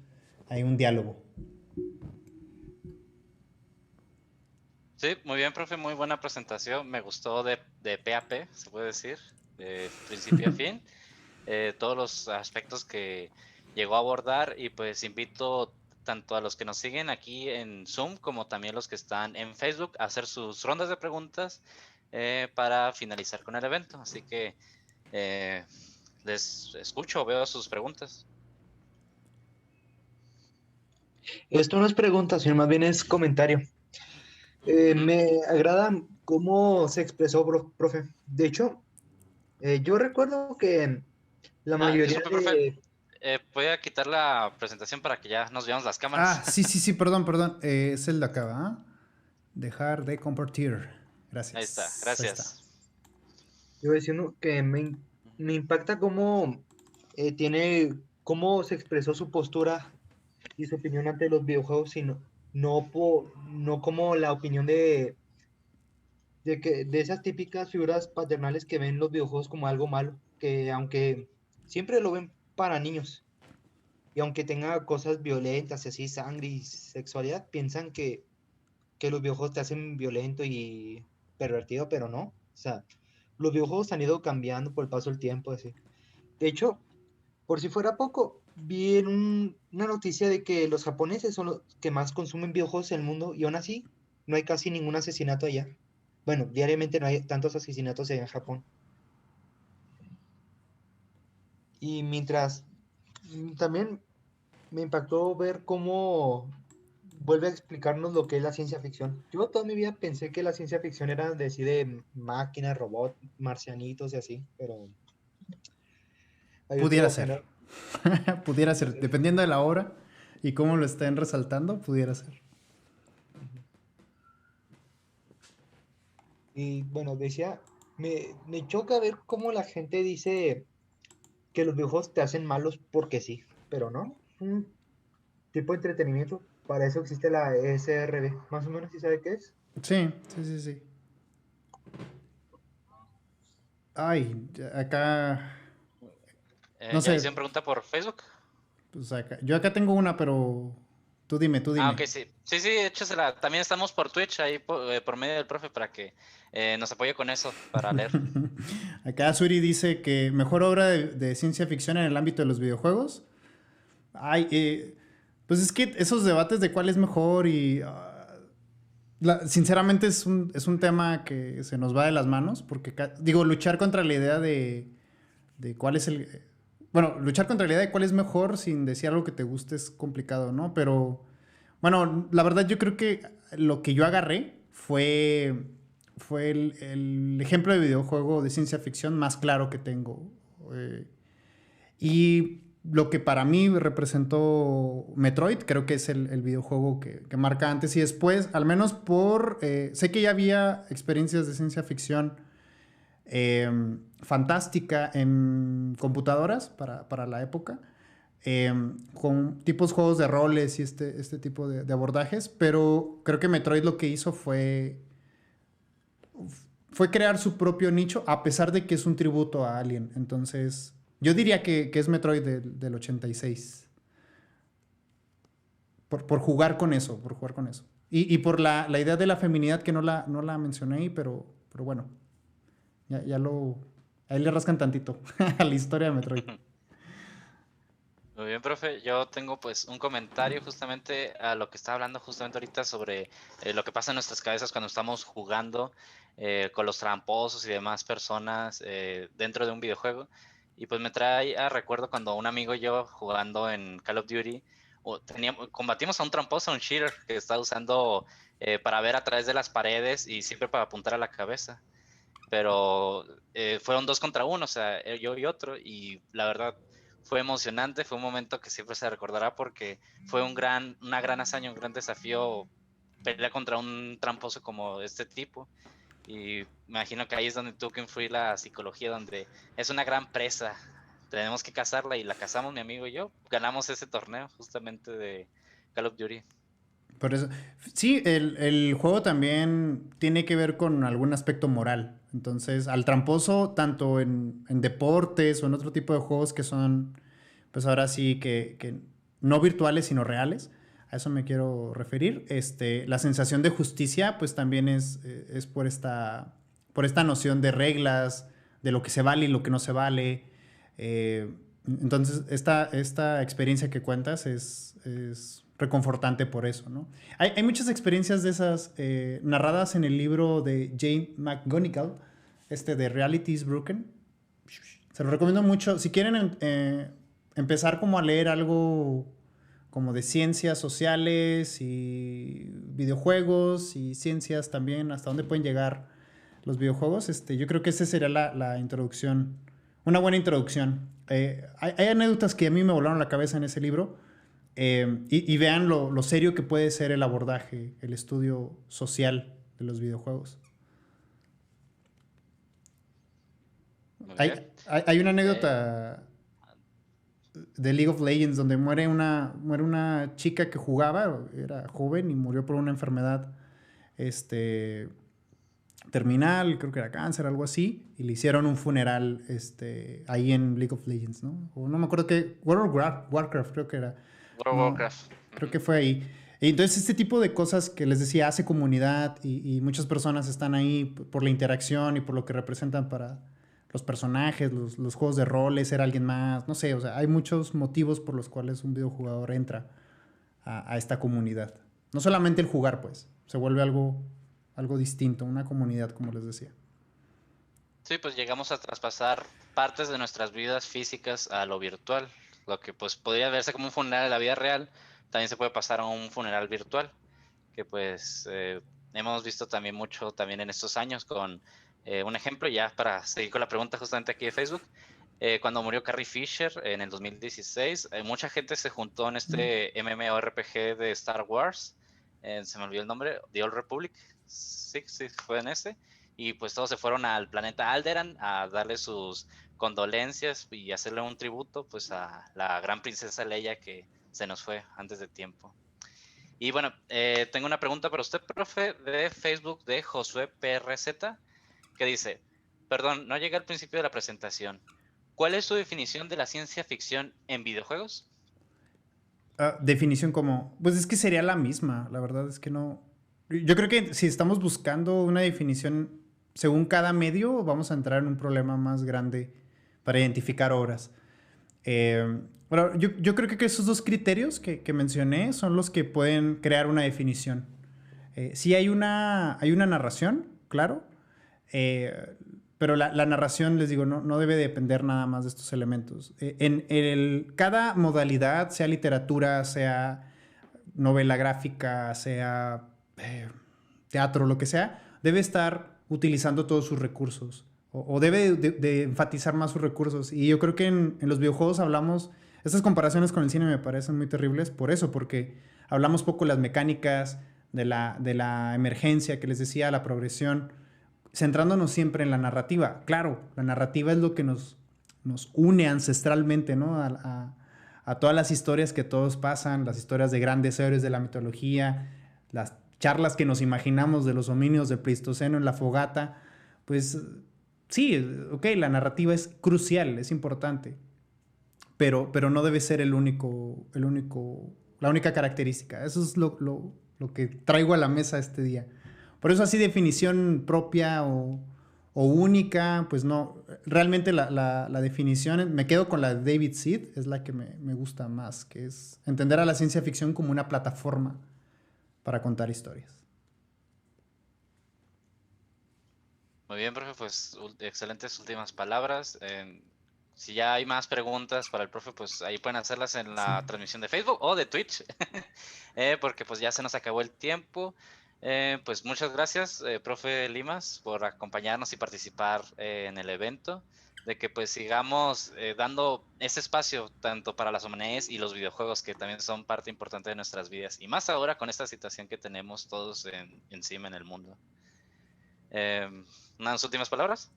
ahí un diálogo. Sí, muy bien, profe, muy buena presentación. Me gustó de pe a pe, se puede decir, de principio a fin. Todos los aspectos que llegó a abordar y pues invito tanto a los que nos siguen aquí en Zoom como también los que están en Facebook a hacer sus rondas de preguntas para finalizar con el evento. Así que eh, les escucho, veo sus preguntas. Esto no es pregunta, sino más bien es comentario. Ujú. Me agrada cómo se expresó, profe. De hecho, yo recuerdo que la mayoría Disculpe, profe, de... voy a quitar la presentación para que ya nos veamos las cámaras. Ah, sí, sí, sí, perdón, perdón. Es el de acá, ¿ah? Dejar de compartir. Ahí está, Gracias. Ahí está. gracias. Iba diciendo que me impacta cómo cómo se expresó su postura y su opinión ante los videojuegos, sino no como la opinión de esas típicas figuras paternales que ven los videojuegos como algo malo, que aunque siempre lo ven para niños, y aunque tenga cosas violentas, así, sangre y sexualidad, piensan que los videojuegos te hacen violento y pervertido, pero no. O sea, los videojuegos han ido cambiando por el paso del tiempo, así. De hecho, por si fuera poco, vi en una noticia de que los japoneses son los que más consumen videojuegos en el mundo y aún así no hay casi ningún asesinato allá. Bueno, diariamente no hay tantos asesinatos allá en Japón. Y mientras también me impactó ver cómo vuelve a explicarnos lo que es la ciencia ficción. Yo toda mi vida pensé que la ciencia ficción era decir de máquinas, robots, marcianitos y así, pero hay Pudiera otro ser. género. Pudiera ser. Dependiendo de la obra y cómo lo estén resaltando, pudiera ser. Y bueno, decía, me choca ver cómo la gente dice que los videojuegos te hacen malos porque sí, pero no. Es un tipo de entretenimiento. Para eso existe la SRB. Más o menos, ¿sí sabe qué es? Sí, sí, sí, sí. Ay, acá. No ¿Ya sé. hicieron pregunta por Facebook? Pues acá. Yo acá tengo una, pero. Tú dime, tú Ah, dime. ok, sí. Sí, sí, échasela. También estamos por Twitch, ahí por medio del profe, para que nos apoye con eso, para leer. Acá Suri dice que mejor obra de ciencia ficción en el ámbito de los videojuegos. Ay, pues es que esos debates de cuál es mejor y sinceramente es un tema que se nos va de las manos porque digo, luchar contra la idea de cuál es bueno, luchar contra la idea de cuál es mejor sin decir algo que te guste es complicado, ¿no? Pero bueno, la verdad yo creo que lo que yo agarré fue el ejemplo de videojuego de ciencia ficción más claro que tengo. Eh, y lo que para mí representó Metroid, creo que es el videojuego que marca antes y después, al menos sé que ya había experiencias de ciencia ficción eh, fantástica en computadoras para la época, eh, con tipos juegos de roles y este tipo de abordajes, pero creo que Metroid lo que hizo fue crear su propio nicho, a pesar de que es un tributo a Alien. Entonces, yo diría que es Metroid del 86. Por jugar con eso, por jugar con eso. Y por la idea de la feminidad que no la mencioné ahí, pero bueno, ya lo... Ahí le rascan tantito a la historia de Metroid. Muy bien, profe. Yo tengo pues un comentario justamente a lo que estaba hablando justamente ahorita sobre lo que pasa en nuestras cabezas cuando estamos jugando con los tramposos y demás personas dentro de un videojuego. Y pues me trae a recuerdo cuando un amigo y yo jugando en Call of Duty combatimos a un tramposo, a un cheater que está usando para ver a través de las paredes y siempre para apuntar a la cabeza. pero fueron 2 contra 1, o sea, yo y otro, y la verdad fue emocionante, fue un momento que siempre se recordará porque fue una gran hazaña, un gran desafío pelear contra un tramposo como este tipo. Y me imagino que ahí es donde tuvo que influir la psicología, donde es una gran presa. Tenemos que cazarla y la cazamos mi amigo y yo. Ganamos ese torneo justamente de Call of Duty. Por eso, sí, el juego también tiene que ver con algún aspecto moral. Entonces, al tramposo, tanto en deportes o en otro tipo de juegos que son, pues ahora sí que no virtuales, sino reales, a eso me quiero referir. La sensación de justicia, pues también es por esta noción de reglas, de lo que se vale y lo que no se vale. Entonces, esta experiencia que cuentas es reconfortante por eso, ¿no? Hay muchas experiencias de esas narradas en el libro de Jane McGonigal, de Reality is Broken. Se lo recomiendo mucho. Si quieren empezar como a leer algo como de ciencias sociales y videojuegos y ciencias también, hasta dónde pueden llegar los videojuegos, yo creo que esa sería la introducción, una buena introducción. Hay anécdotas que a mí me volaron la cabeza en ese libro. Y vean lo serio que puede ser el abordaje, el estudio social de los videojuegos. Muy Hay, bien. hay una Eh, anécdota de League of Legends donde muere una chica que jugaba, era joven y murió por una enfermedad terminal, creo que era cáncer, algo así, y le hicieron un funeral ahí en League of Legends, ¿no? O no me acuerdo qué, World of Warcraft creo que era. World of No, Warcraft. creo que fue ahí. Y entonces este tipo de cosas que les decía hace comunidad y muchas personas están ahí por la interacción y por lo que representan para los personajes, los juegos de roles, ser alguien más, no sé, o sea, hay muchos motivos por los cuales un videojugador entra a esta comunidad. No solamente el jugar, pues, se vuelve algo distinto, una comunidad, como les decía. Sí, pues llegamos a traspasar partes de nuestras vidas físicas a lo virtual. Lo que pues podría verse como un funeral en la vida real, también se puede pasar a un funeral virtual. Que pues hemos visto también mucho también en estos años con un ejemplo, ya para seguir con la pregunta justamente aquí de Facebook, cuando murió Carrie Fisher en el 2016, mucha gente se juntó en este MMORPG de Star Wars, se me olvidó el nombre, The Old Republic, sí, sí, fue en ese, y pues todos se fueron al planeta Alderaan a darle sus condolencias y hacerle un tributo pues a la gran princesa Leia que se nos fue antes de tiempo. Y bueno, tengo una pregunta para usted, profe, de Facebook de Josué PRZ, que dice, perdón, no llegué al principio de la presentación. ¿Cuál es su definición de la ciencia ficción en videojuegos? Definición como, pues es que sería la misma, la verdad es que no. Yo creo que si estamos buscando una definición según cada medio, vamos a entrar en un problema más grande para identificar obras. Bueno, yo creo que esos dos criterios que mencioné son los que pueden crear una definición. Sí hay una narración, claro, eh, pero la narración, les digo, no debe depender nada más de estos elementos. Cada modalidad, sea literatura, sea novela gráfica, sea teatro, lo que sea, debe estar utilizando todos sus recursos o debe de enfatizar más sus recursos. Y yo creo que en los videojuegos hablamos, estas comparaciones con el cine me parecen muy terribles por eso, porque hablamos poco de las mecánicas, de la emergencia que les decía, la progresión, centrándonos siempre en la narrativa. Claro, la narrativa es lo que nos une ancestralmente, ¿no? A todas las historias que todos pasan, las historias de grandes héroes de la mitología, las charlas que nos imaginamos de los homínidos del Pleistoceno en la fogata, pues sí, ok, la narrativa es crucial, es importante, pero no debe ser la única característica. Eso es lo que traigo a la mesa este día. Por eso así definición propia o única, pues no. Realmente la definición, me quedo con la de David Seed, es la que me gusta más, que es entender a la ciencia ficción como una plataforma para contar historias. Muy bien, profe, pues excelentes últimas palabras. Si ya hay más preguntas para el profe, pues ahí pueden hacerlas en Sí. la transmisión de Facebook o de Twitch, porque pues ya se nos acabó el tiempo. Pues muchas gracias, profe Limas, por acompañarnos y participar en el evento, de que pues sigamos dando ese espacio tanto para las humanidades y los videojuegos, que también son parte importante de nuestras vidas, y más ahora con esta situación que tenemos todos encima en el mundo. ¿Unas últimas palabras?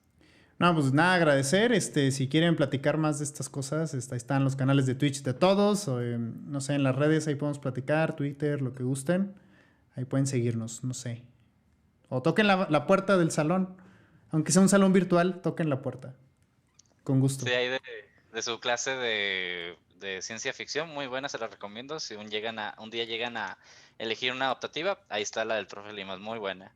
No, pues nada, agradecer. Si quieren platicar más de estas cosas, ahí están los canales de Twitch de todos, o no sé, en las redes ahí podemos platicar, Twitter, lo que gusten. Ahí pueden seguirnos, no sé. O toquen la puerta del salón. Aunque sea un salón virtual, toquen la puerta. Con gusto. Sí, hay de su clase de ciencia ficción, muy buena, se la recomiendo. Si un día llegan a elegir una optativa, ahí está la del profe Limas, muy buena.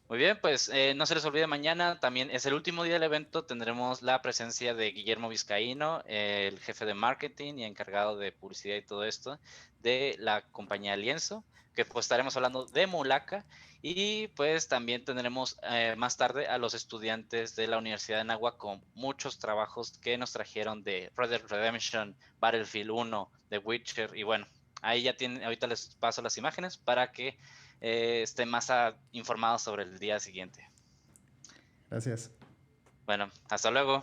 Muy bien, pues no se les olvide, mañana también es el último día del evento, tendremos la presencia de Guillermo Vizcaíno, el jefe de marketing y encargado de publicidad y todo esto de la compañía Lienzo, que pues estaremos hablando de Mulaka, y pues también tendremos más tarde a los estudiantes de la Universidad de Nagua con muchos trabajos que nos trajeron de Red Dead Redemption, Battlefield 1, The Witcher, y bueno, ahí ya tienen, ahorita les paso las imágenes para que estén más informados sobre el día siguiente. Gracias. Bueno, hasta luego.